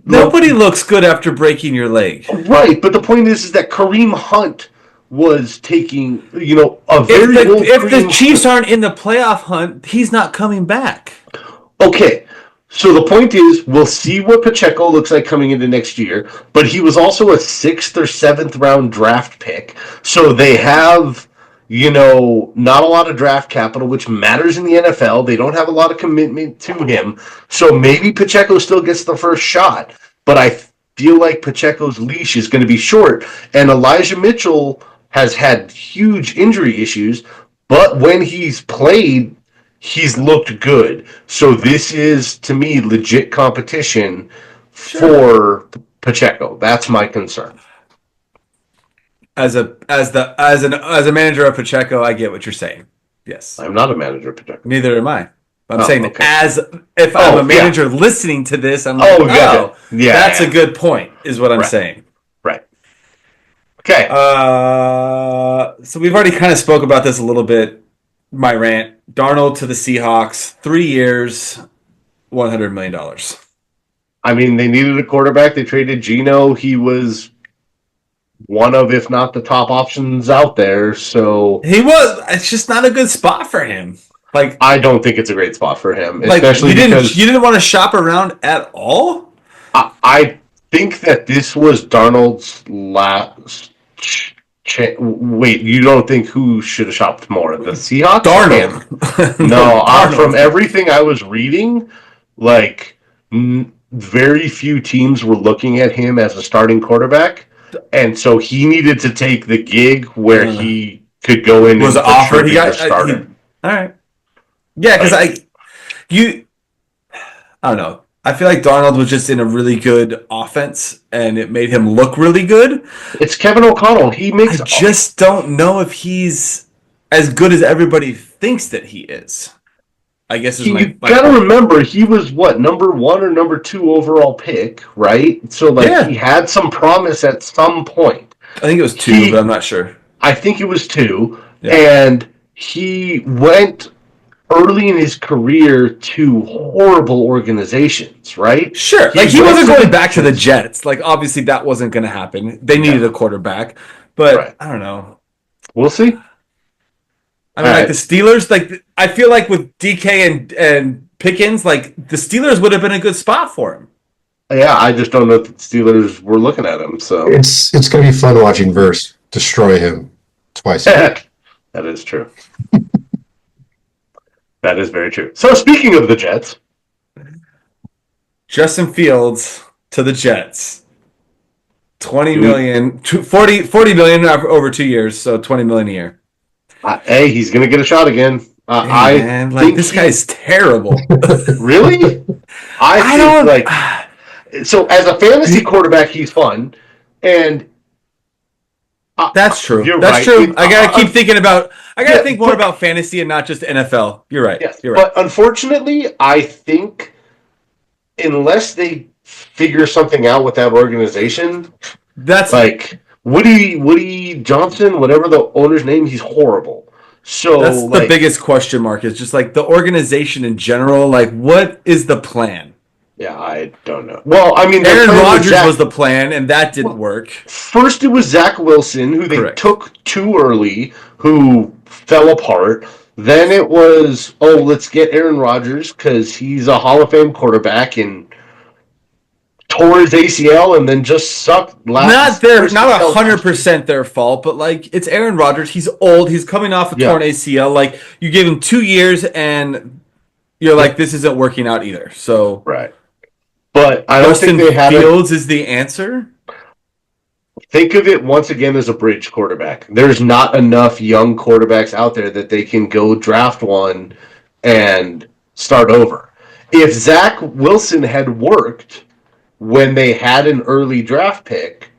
Nobody looks good after breaking your leg. Right, but the point is that Kareem Hunt was taking, a very if the Chiefs aren't in the playoff hunt, he's not coming back. Okay, so the point is, we'll see what Pacheco looks like coming into next year, but he was also a 6th or 7th round draft pick, so they have, not a lot of draft capital, which matters in the NFL. They don't have a lot of commitment to him, so maybe Pacheco still gets the first shot, but I feel like Pacheco's leash is going to be short, and Elijah Mitchell has had huge injury issues, but when he's played, he's looked good. So this is, to me, legit competition for Pacheco. That's my concern. As a manager of Pacheco, I get what you're saying. Yes. I'm not a manager of Pacheco. Neither am I. I'm saying if I'm a manager listening to this, I'm like, that's a good point, is what I'm saying. Right. Okay. So we've already kind of spoke about this a little bit. My rant. Darnold to the Seahawks, 3 years, $100 million. I mean, they needed a quarterback. They traded Geno. He was one of, if not the top options out there. So he was. It's just not a good spot for him. I don't think it's a great spot for him, especially because you didn't want to shop around at all. I think that this was Darnold's last. Wait, you don't think who should have shopped more? The Seahawks? Darnold. No, from everything I was reading, very few teams were looking at him as a starting quarterback, and so he needed to take the gig where he could go in. Was offered? He got started. All right. Yeah, because I don't know. I feel like Darnold was just in a really good offense, and it made him look really good. It's Kevin O'Connell. I just don't know if he's as good as everybody thinks that he is. I guess is you got to remember, he was number 1 or number 2 overall pick, right? So he had some promise at some point. I think it was 2, but I'm not sure. I think it was 2, and he went early in his career to horrible organizations, right? Sure. He wasn't going back to the Jets. Obviously that wasn't going to happen. They needed a quarterback, but I don't know. We'll see. I mean, the Steelers, I feel like with DK and Pickens, the Steelers would have been a good spot for him. Yeah, I just don't know if the Steelers were looking at him, so. It's going to be fun watching Verse destroy him twice. That is true. That is very true. So speaking of the Jets. Justin Fields to the Jets. $40 million over 2 years, so $20 million a year. Hey, he's going to get a shot again. This guy's terrible. Really? So as a fantasy quarterback, he's fun. And that's true. That's true. I gotta keep thinking about. I gotta think more about fantasy and not just NFL. You're right. Yes, you're right. But unfortunately, I think unless they figure something out with that organization, that's Woody Johnson, whatever the owner's name, he's horrible. So that's the biggest question mark. Is just the organization in general. What is the plan? Yeah, I don't know. Well, I mean, Aaron Rodgers was the plan, and that didn't work. First, it was Zach Wilson, who they took too early, who fell apart. Then it was, let's get Aaron Rodgers because he's a Hall of Fame quarterback and tore his ACL and then just sucked Not 100% their fault, but like it's Aaron Rodgers. He's old. He's coming off a torn ACL. Like you give him 2 years and you're like, this isn't working out either. So right. But I don't think they have Fields is the answer. Think of it once again as a bridge quarterback. There's not enough young quarterbacks out there that they can go draft one and start over. If Zach Wilson had worked when they had an early draft pick,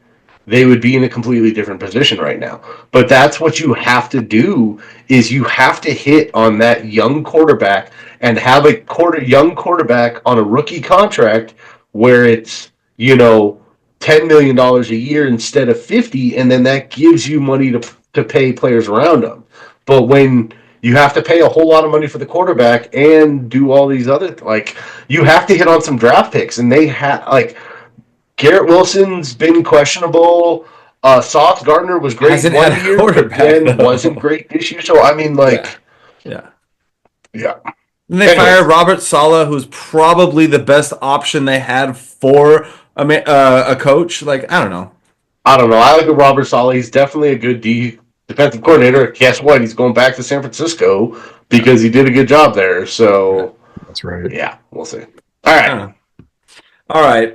they would be in a completely different position right now. But that's what you have to do is you have to hit on that young quarterback and have a young quarterback on a rookie contract where it's, $10 million a year instead of 50, and then that gives you money to pay players around them. But when you have to pay a whole lot of money for the quarterback and do all these other, you have to hit on some draft picks, and they have, Garrett Wilson's been questionable. Sauce Gardner was great Hasn't one had a year, quarterback, but then though. wasn't great this year. So, I mean, Yeah. Yeah. And they fired Robert Saleh, who's probably the best option they had for a coach. I don't know. I like Robert Saleh. He's definitely a good defensive coordinator. Guess what? He's going back to San Francisco because he did a good job there. So that's right. Yeah, we'll see. All right.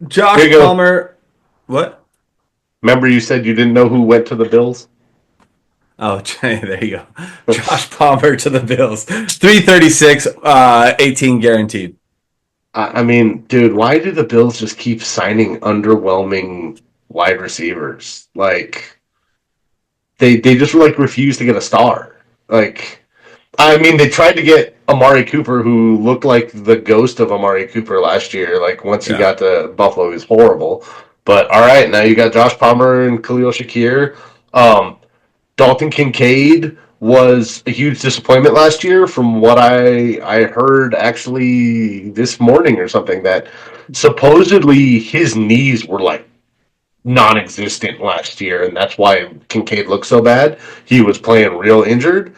Josh Palmer. What? Remember you said you didn't know who went to the Bills? Oh, there you go. Josh Palmer to the Bills. 336, 18 guaranteed. I mean, dude, why do the Bills just keep signing underwhelming wide receivers? They just refuse to get a star. I mean, they tried to get Amari Cooper, who looked like the ghost of Amari Cooper last year. Once he got to Buffalo, he was horrible. But all right, now you got Josh Palmer and Khalil Shakir. Dalton Kincaid was a huge disappointment last year from what I heard actually this morning or something, that supposedly his knees were non-existent last year, and that's why Kincaid looked so bad. He was playing real injured.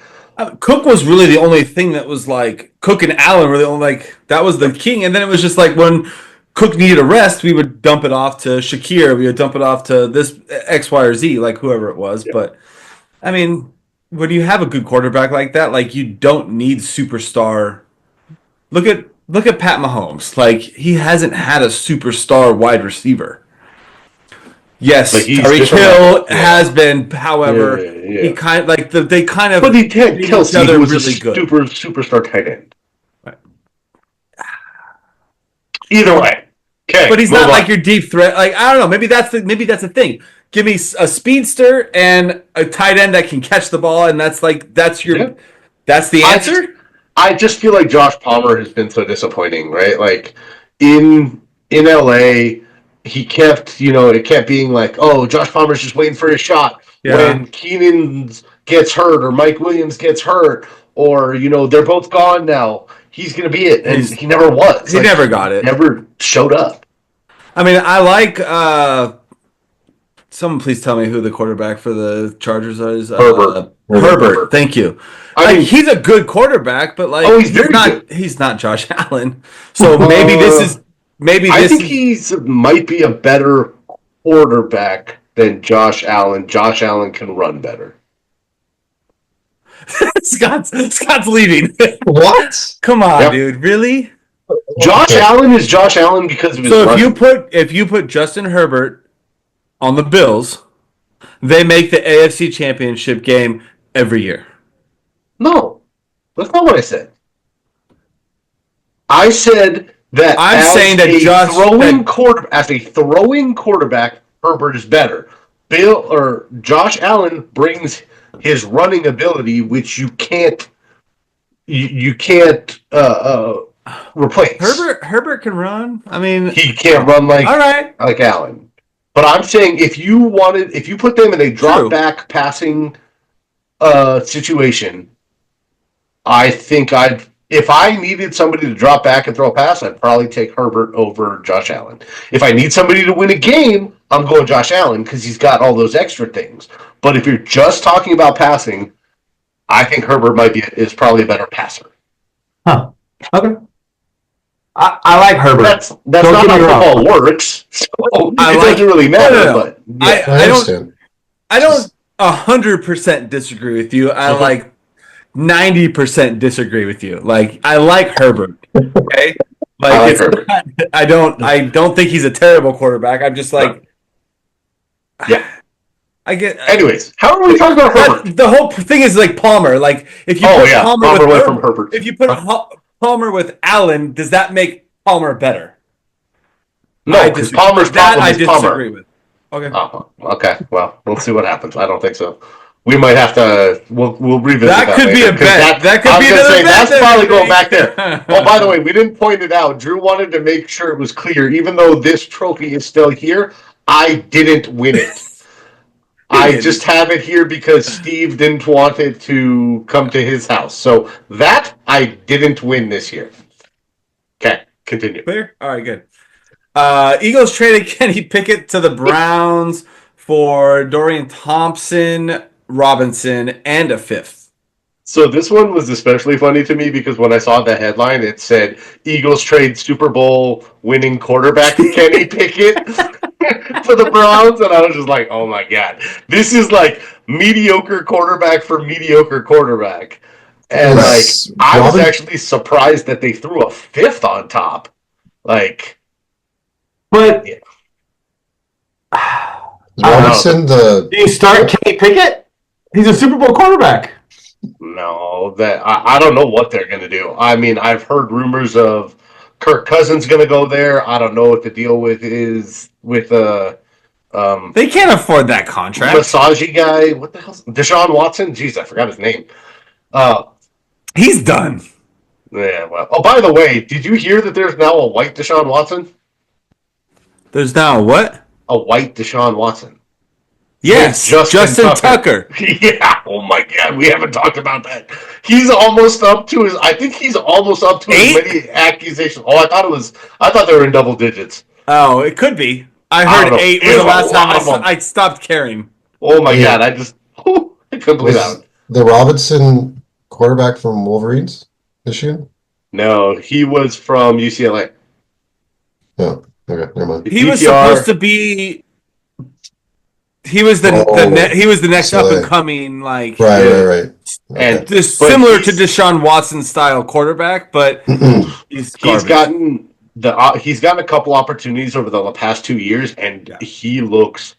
Cook was really the only thing that was Cook and Allen were the only that was the king, and then it was just when Cook needed a rest, we would dump it off to Shakir, we would dump it off to this X, Y, or Z, whoever it was. But I mean, when you have a good quarterback like that, you don't need superstar. Look at Pat Mahomes. He hasn't had a superstar wide receiver. Yes, Tyreek Hill has been. However, he kind of they kind of. But he had Kelsey, who was really a superstar tight end. Right. Either way, okay. But he's not your deep threat. I don't know. Maybe that's the thing. Give me a speedster and a tight end that can catch the ball, and that's that's the answer. I just feel like Josh Palmer has been so disappointing, right? In LA, he kept, it kept being Josh Palmer's just waiting for his shot. Yeah. When Keenan gets hurt or Mike Williams gets hurt or, they're both gone now, he's going to be it. And he never was. He never got it. Never showed up. I mean, I like... someone please tell me who the quarterback for the Chargers is. Herbert. Thank you. I mean, he's a good quarterback, but he's not Josh Allen. So maybe I think he might be a better quarterback than Josh Allen. Josh Allen can run better. Scott's leaving. What? Come on, dude. Really? Josh Allen is Josh Allen because of his running. if you put Justin Herbert on the Bills, they make the AFC Championship game every year. No, that's not what I said. I said that as a throwing quarterback, Herbert is better. Josh Allen brings his running ability, which you can't replace. Herbert can run. I mean, he can't run like Allen. But I'm saying if you put them in a drop back passing situation, I think if I needed somebody to drop back and throw a pass, I'd probably take Herbert over Josh Allen. If I need somebody to win a game, I'm going Josh Allen because he's got all those extra things. But if you're just talking about passing, I think Herbert is probably a better passer. Huh. Okay. I like Herbert. That's not how football works. So it doesn't really matter. No. But yeah. I understand. I don't 100% disagree with you. I like 90% disagree with you. Like I like Herbert. Okay. Like Herbert. I don't think he's a terrible quarterback. I'm just like, yeah. I get. Anyways, how are we talking about Herbert? The whole thing is like Palmer. Like if you put Palmer with Herbert, if you put Palmer with Allen, does that make Palmer better? No, because Palmer's problem is Palmer. Disagree with. Okay. Oh, okay. Well, we'll see what happens. I don't think so. We might have to. We'll revisit that. That could be a bet. That could be another bet. That's probably going back there. Oh, by the way, we didn't point it out. Drew wanted to make sure it was clear. Even though this trophy is still here, I didn't win it. I just have it here because Steve didn't want it to come to his house. So that I didn't win this year. Okay, continue. Clear? All right, good. Eagles traded Kenny Pickett to the Browns for Dorian Thompson, Robinson, and a fifth. So this one was especially funny to me because when I saw the headline, it said Eagles trade Super Bowl winning quarterback Kenny Pickett for the Browns, and I was just like, oh my god, this is like mediocre quarterback for mediocre quarterback. And I was actually surprised that they threw a fifth on top. Like, but yeah. Robinson, do you start Kenny Pickett? He's a Super Bowl quarterback. No, I don't know what they're going to do. I mean, I've heard rumors of Kirk Cousins going to go there. I don't know what the deal is with they can't afford that contract. Massagy guy. What the hell? Deshaun Watson? Jeez, I forgot his name. He's done. Yeah, well. Oh, by the way, did you hear that there's now a white Deshaun Watson? There's now a what? A white Deshaun Watson. Yes, Justin Tucker. Yeah. Oh my God, we haven't talked about that. He's almost up to his. I think he's almost up to as many accusations. Oh, I thought they were in double digits. Oh, it could be. I heard 8 was the last time I stopped caring. Oh my God, I couldn't believe that. The Robinson quarterback from Wolverines, Michigan? No, he was from UCLA. Oh, okay, never mind. He was supposed to be. He was the next up and coming right. Okay. And similar to Deshaun Watson style quarterback, but he's gotten a couple opportunities over the past 2 years, and he looks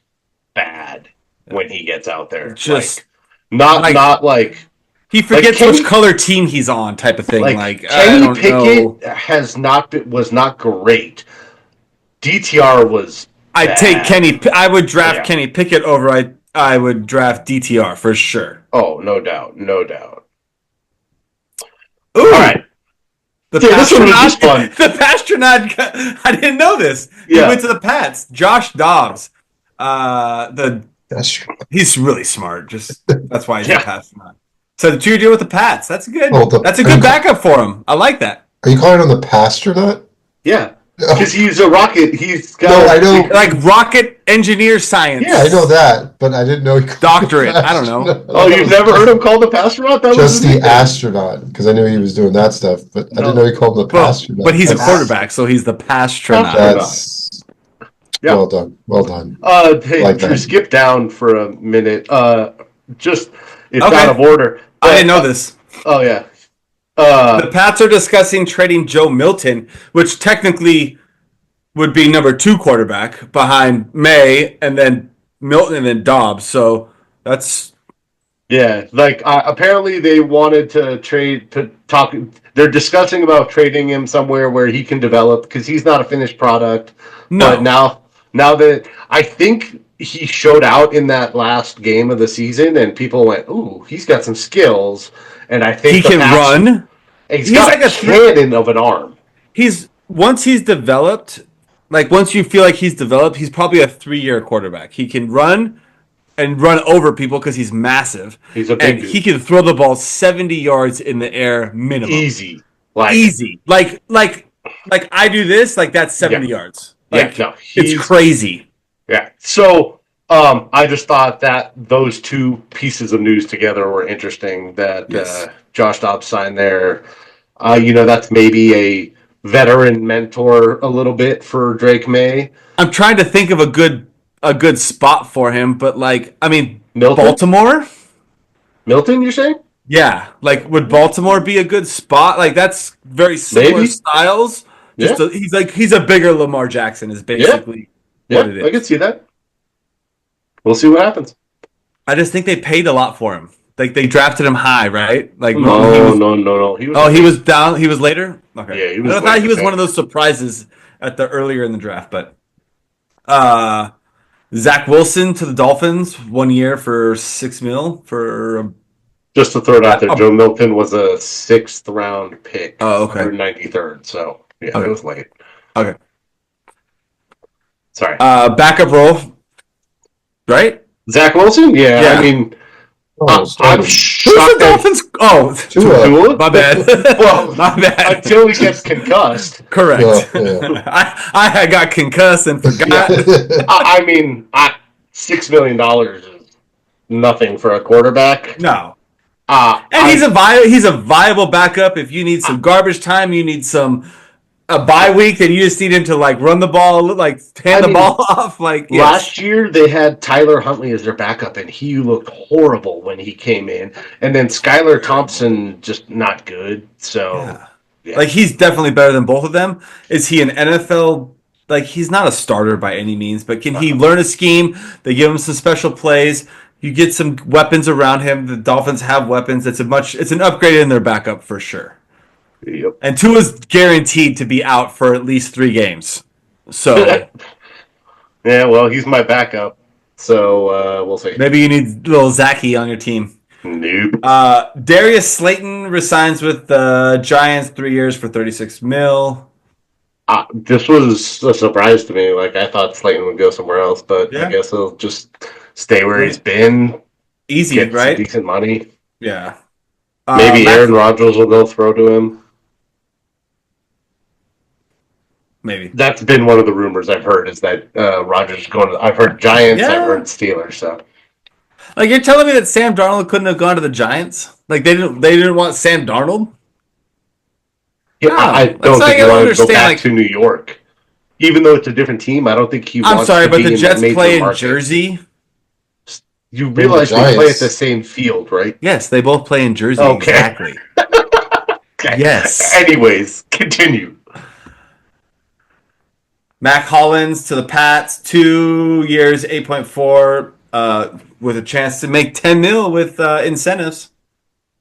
bad when he gets out there. Just not like he forgets which color team he's on, type of thing. Like Kenny Pickett was not great. DTR was. I would draft Kenny Pickett over. I would draft DTR for sure. Oh, no doubt. Ooh. All right. This one was just fun. The Pastronaut. I didn't know this. He went to the Pats. Josh Dobbs. He's really smart. That's why he's a Pastronaut. So the 2-year deal with the Pats. That's good. That's a good backup for him. I like that. Are you calling him the Pastronaut? Yeah. Because he's a rocket. He's got I know. Like rocket engineer science. Yeah, I know that, but I didn't know he called doctorate. I don't know. Oh, you've never heard him called the astronaut? That just the astronaut, because I knew he was doing that stuff, but I didn't know he called him the astronaut. But he's a quarterback, so he's the Pastronaut. That's well done. Well done. Hey, Drew, skip down for a minute. It's out of order. I didn't know this. Oh yeah. The Pats are discussing trading Joe Milton, which technically would be number 2 quarterback behind May, and then Milton, and then Dobbs. So that's apparently they wanted to trade to talk. They're discussing about trading him somewhere where he can develop because he's not a finished product. No, but now that I think he showed out in that last game of the season, and people went, "Ooh, he's got some skills." And I think he can run. He's got like a cannon of an arm. Once he's developed, like once you feel like he's developed, he's probably a 3-year quarterback. He can run and run over people because he's massive. He's a big dude. He can throw the ball 70 yards in the air minimum. Easy. Like I do this, like that's 70 yards. Like it's crazy. Yeah. So I just thought that those two pieces of news together were interesting. That Yes. Josh Dobbs signed there. That's maybe a veteran mentor a little bit for Drake May. I'm trying to think of a good spot for him, but Milton? Baltimore? Milton, you're saying? Yeah, like would Baltimore be a good spot? Like that's very similar Maybe. styles. Yeah. He's a bigger Lamar Jackson is basically what it is. I can see that. We'll see what happens. I just think they paid a lot for him. Like they drafted him high, right? Like No. he was down. He was later. Okay, Yeah, he was I thought late he to was one take. of those surprises at the earlier in the draft. But Zach Wilson to the Dolphins 1 year for $6 million for. Just to throw it out there, Oh. Joe Milton was a 6th round pick. Oh, okay. 193rd. So yeah, Okay. it was late. Okay. Sorry. Backup role, right? Zach Wilson? Yeah. Yeah. I mean, Oh, I'm starting. Who's shocked the that Dolphins? Oh, Tua. my bad. Well, my bad. until he gets concussed. Correct. Yeah. I had got concussed and forgot. I mean, $6 million is nothing for a quarterback. No. And He's a viable backup if you need some garbage time, you need a bye week, and you just need him to like run the ball, like hand the ball off. Like yes. Last year they had Tyler Huntley as their backup, and he looked horrible when he came in. And then Skylar Thompson just not good. So yeah. Like he's definitely better than both of them. Is he an NFL? Like he's not a starter by any means, but can he learn a scheme? They give him some special plays. You get some weapons around him. The Dolphins have weapons. It's an upgrade in their backup for sure. Yep. And Tua's guaranteed to be out for at least 3 games. So yeah, well, he's my backup. So we'll see. maybe you need little Zachy on your team. Nope. Darius Slayton resigns with the Giants 3 years for $36 million. This was a surprise to me. Like I thought Slayton would go somewhere else, but Yeah. I guess he'll just stay where he's been. Easy, Get right? some decent money. Yeah. Maybe Aaron Rodgers will go throw to him. Maybe. That's been one of the rumors I've heard is that Rodgers is going to. I've heard Giants. Yeah. I've heard Steelers. So Like you're telling me that Sam Darnold couldn't have gone to the Giants? Like they didn't want Sam Darnold? yeah, No, I that's don't how think you he gotta wanted to go understand, back like- to New York, even though it's a different team. I don't think he. I'm wants sorry, to but be the in that Jets major play in market. Jersey. You realize they Giants. play at the same field, right? Yes, they both play in Jersey. Okay. Exactly. Okay. Yes. Anyways, continue. Mac Hollins to the Pats, 2 years, 8.4, with a chance to make $10 million with incentives.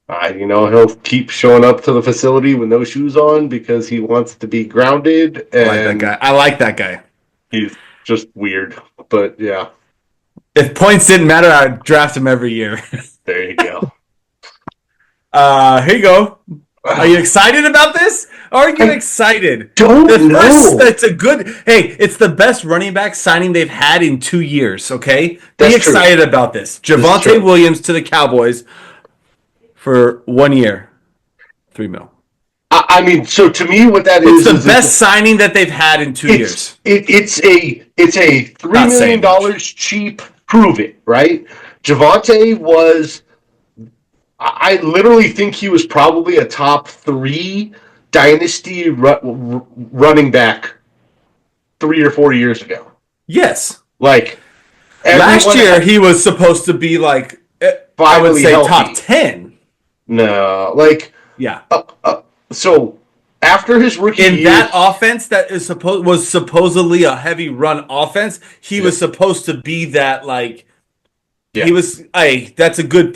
He'll keep showing up to the facility with no shoes on because he wants to be grounded. And I like that guy. he's just weird. But yeah, If points didn't matter, I'd draft him every year. there you go. Here you go. Are you excited about this? Are you excited? Don't know. It's the best running back signing they've had in 2 years, okay? That's Be excited about this. Javonte true. Williams to the Cowboys for 1 year, $3 million. I mean, so to me, what that It's is the best signing that they've had in 2 years. It's a $3 million cheap. Prove it, right? Javonte was. I literally think he was probably a top 3 dynasty running back 3 or 4 years ago. Yes. Like Last year, he was supposed to be like, I would say healthy. top 10. No, like Yeah. so after his rookie In year, that offense that was supposedly a heavy run offense, he was supposed to be that like. Yeah. He was. That's a good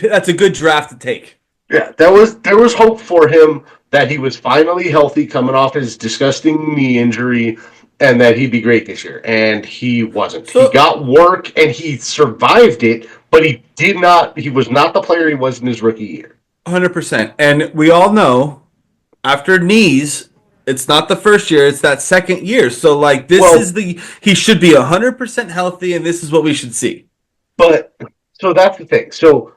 draft to take. yeah, there was hope for him that he was finally healthy coming off his disgusting knee injury, and that he'd be great this year. And he wasn't. He got work and he survived it, but he did not. He was not the player he was in his rookie year. 100%. And we all know after knees, it's not the first year; it's that second year. So like he should be 100% healthy, and this is what we should see. But so that's the thing. So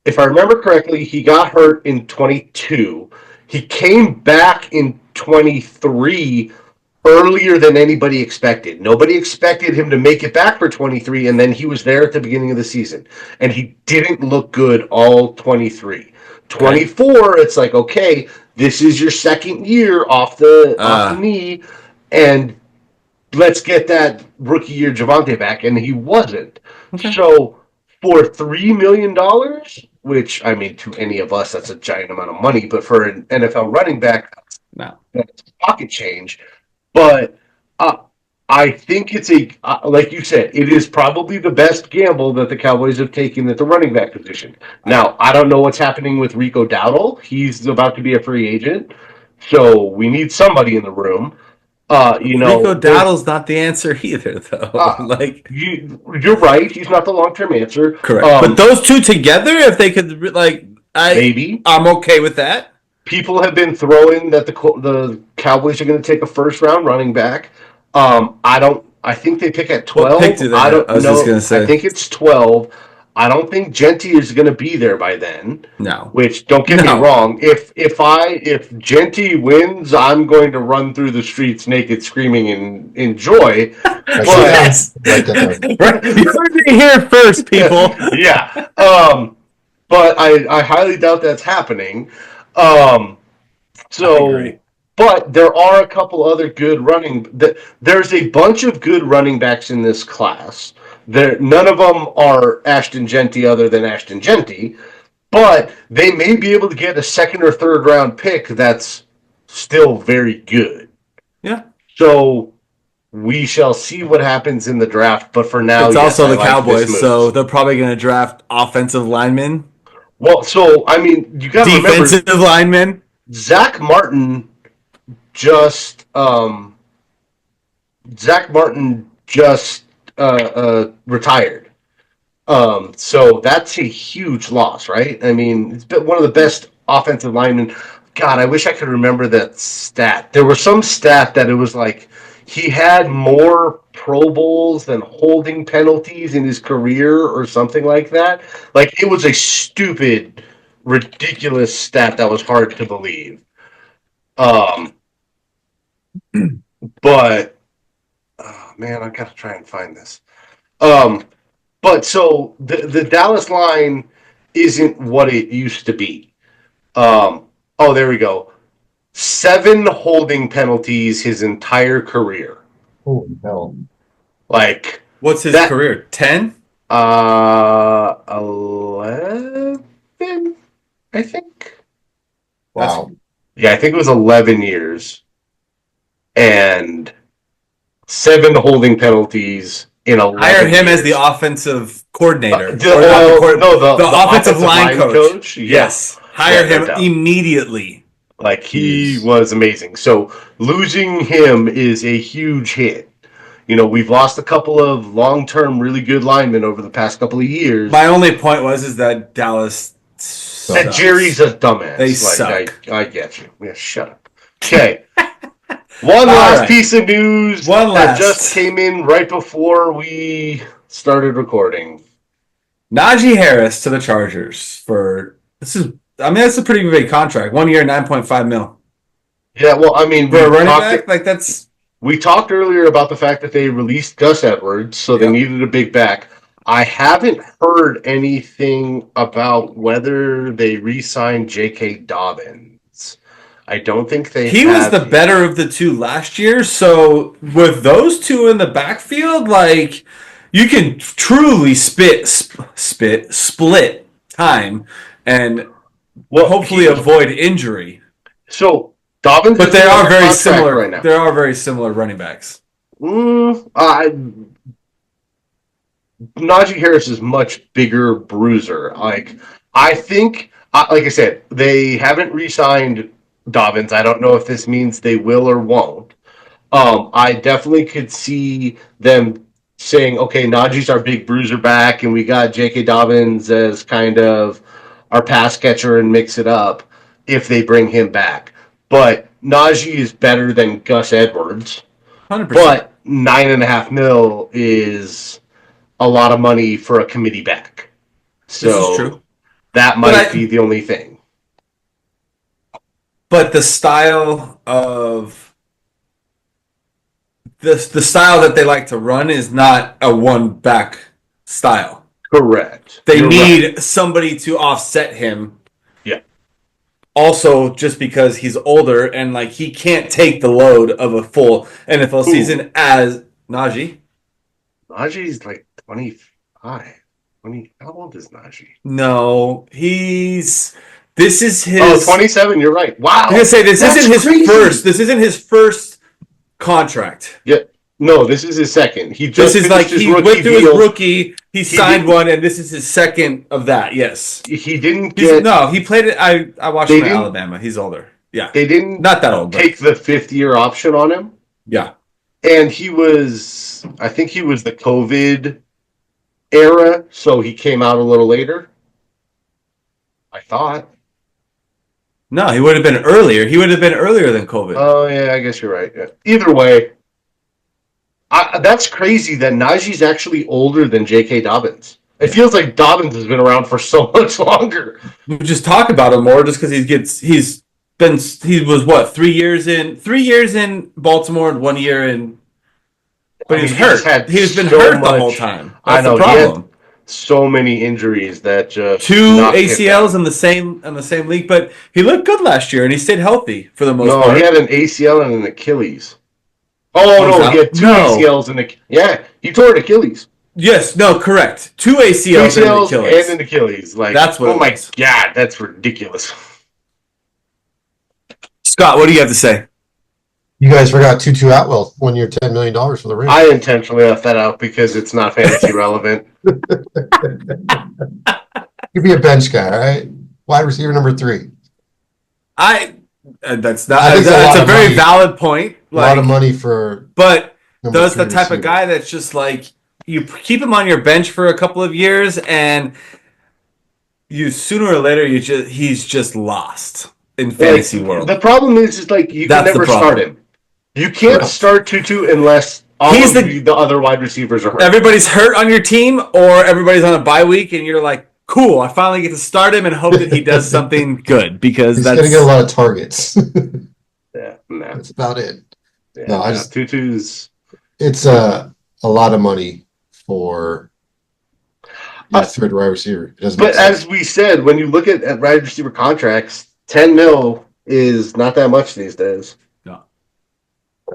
if I remember correctly, he got hurt in 22. He came back in 23 earlier than anybody expected. Nobody expected him to make it back for 23, and then he was there at the beginning of the season. And he didn't look good all 23. 24, it's like, okay, this is your second year off the knee, and let's get that rookie year Javonte back, and he wasn't. Okay. So for $3 million, which, I mean, to any of us, that's a giant amount of money, but for an NFL running back, that's pocket change. But I think it's like you said, it is probably the best gamble that the Cowboys have taken at the running back position. Now, I don't know what's happening with Rico Dowdle. He's about to be a free agent, so we need somebody in the room. Rico Dowdle's not the answer either, though. You're right. He's not the long-term answer. Correct. But those two together, if they could, maybe I'm okay with that. People have been throwing that the Cowboys are going to take a first-round running back. I think they pick at 12. What pick do they have? I was just going to say. I think it's 12. I don't think Genty is going to be there by then. No. Which, don't get me wrong, if Genty wins, I'm going to run through the streets naked, screaming in joy. Yes. Right. You heard it here first, people. Yeah. But I highly doubt that's happening. But there are a couple other good there's a bunch of good running backs in this class. None of them are Ashton Genty other than Ashton Genty, but they may be able to get a second or third round pick that's still very good. Yeah. So we shall see what happens in the draft, but for now, it's also the Cowboys, so they're probably going to draft offensive linemen. Well, so I mean, you got to remember defensive linemen. Zach Martin just retired. So that's a huge loss, right? I mean, it's been one of the best offensive linemen. God, I wish I could remember that stat. There was some stat that it was like he had more Pro Bowls than holding penalties in his career or something like that. Like, it was a stupid, ridiculous stat that was hard to believe. But man, I gotta try and find this. But so the Dallas line isn't what it used to be. There we go. 7 holding penalties his entire career. Holy hell! Like, what's his career? 10? 11, I think. Wow. Yeah, I think it was 11 years. And 7 holding penalties in 11 Hire him years. as the offensive coordinator. The offensive line coach. Yes. Hire him immediately. Like, he was amazing. So losing him is a huge hit. You know, we've lost a couple of long-term really good linemen over the past couple of years. My only point is that Dallas sucks. That Jerry's a dumbass. They suck. I get you. Yeah, shut up. Okay. One last piece of news that just came in right before we started recording. Najee Harris to the Chargers that's a pretty big contract. 1 year, $9.5 million. Yeah, well, I mean, for a running back, that's. We talked earlier about the fact that they released Gus Edwards, so they needed a big back. I haven't heard anything about whether they re-signed J.K. Dobbins. I don't think He was the better of the two last year, so with those two in the backfield, like, you can truly split time and hopefully avoid injury. So Dobbins, but they are very similar right now. There are very similar running backs. Najee Harris is much bigger bruiser. Like, I think, like I said, they haven't re-signed Dobbins. I don't know if this means they will or won't. I definitely could see them saying, okay, Najee's our big bruiser back, and we got J.K. Dobbins as kind of our pass catcher and mix it up if they bring him back. But Najee is better than Gus Edwards. 100%. But $9.5 million is a lot of money for a committee back. So this is true. That might be the only thing. But the style of the style that they like to run is not a one back style. Correct. They You're need right. somebody to offset him. Yeah. Also, just because he's older and like he can't take the load of a full NFL season as Najee. Najee's like 25. 20. How old is Najee? No, this is his. Oh, 27. You're right. Wow. I was gonna say this That's isn't his crazy. first. This isn't his first contract. Yeah. No, this is his second. He just This is like finished his he rookie went through his deal. rookie. He signed one, and this is his second of that. Yes. He didn't get. He played it. I watched him at Alabama. He's older. Yeah. They didn't Not that old. take the 5th-year option on him. Yeah. And I think he was the COVID era, so he came out a little later. I thought. No, he would have been earlier. He would have been earlier than COVID. Oh, yeah, I guess you're right. Yeah. Either way, that's crazy that Najee's actually older than J.K. Dobbins. It feels like Dobbins has been around for so much longer. We just talk about him more just because he was what 3 years in Baltimore and 1 year in. But he's hurt. He's been hurt the whole time. That's the problem. So many injuries that just 2 ACLs in the same league, but he looked good last year and he stayed healthy for the most part. No, he had an ACL and an Achilles. Oh no, he had 2 ACLs and he tore an Achilles. Yes, no, correct. 2 ACLs and an Achilles. And an Achilles. Like that's what. Oh my God, that's ridiculous. Scott, what do you have to say? You guys forgot Tutu Atwell, 1 year, $10 million for the Rams. I intentionally left that out because it's not fantasy relevant. You'd be a bench guy, all right? Wide receiver number 3. That's a very valid point. A lot of money for. But does the type of guy that's just like you keep him on your bench for a couple of years and you sooner or later he's just lost in fantasy world. The problem is like you can never start him. You can't start Tutu unless the other wide receivers are hurt. Everybody's hurt on your team or everybody's on a bye week and you're like, cool, I finally get to start him and hope that he does something good because he's going to get a lot of targets. Yeah, that's about it. Yeah, no, Tutu's. It's a lot of money for your third wide receiver. But as we said, when you look at wide receiver contracts, $10 million is not that much these days. No.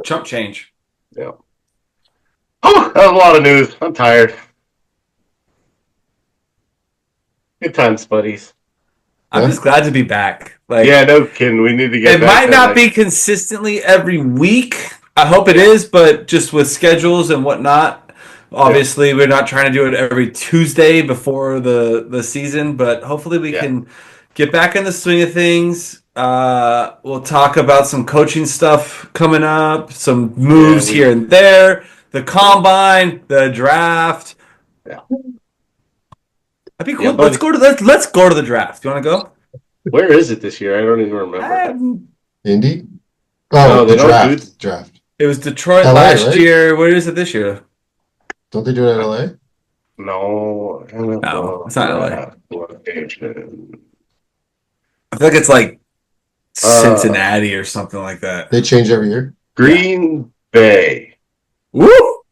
Chump change. Yeah. Oh, that was a lot of news. I'm tired. Good times, buddies. I'm just glad to be back. Like, yeah, no kidding. We need to get back. It might not be consistently every week. I hope it is, but just with schedules and whatnot. Obviously, we're not trying to do it every Tuesday before the season, but hopefully we can get back in the swing of things. We'll talk about some coaching stuff coming up, some moves here and there, the combine, the draft. Yeah. That'd be cool. Let's go to the draft. You want to go? Where is it this year? I don't even remember. Indy? Oh, they don't do draft. It was Detroit LA, last year. Where is it this year? Don't they do it in LA? No, it's not LA. I feel like it's like Cincinnati or something like that. They change every year. Green Bay. Woo!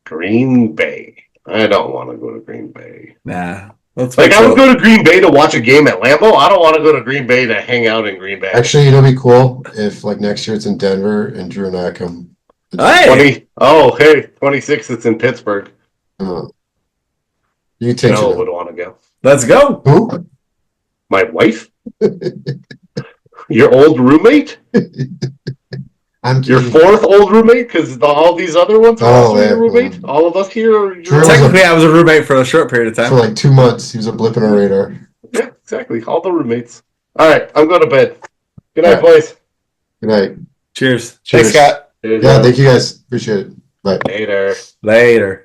Green Bay. I don't want to go to Green Bay. Nah. I would go to Green Bay to watch a game at Lambeau. I don't want to go to Green Bay to hang out in Green Bay. Actually, it'll be cool if like next year it's in Denver and Drew and I come. Hey! 26. It's in Pittsburgh. You take it. Would want to go. Let's go. Who? My wife? Your old roommate? Your 4th old roommate? Because all these other ones are your roommate? All of us here are your Technically, I was a roommate for a short period of time. For like 2 months, he was a blip on our radar. Yeah, exactly. All the roommates. All right, I'm going to bed. Good night, boys. Good night. Cheers. Thanks, Scott. Yeah, thank you guys. Appreciate it. Bye. Later.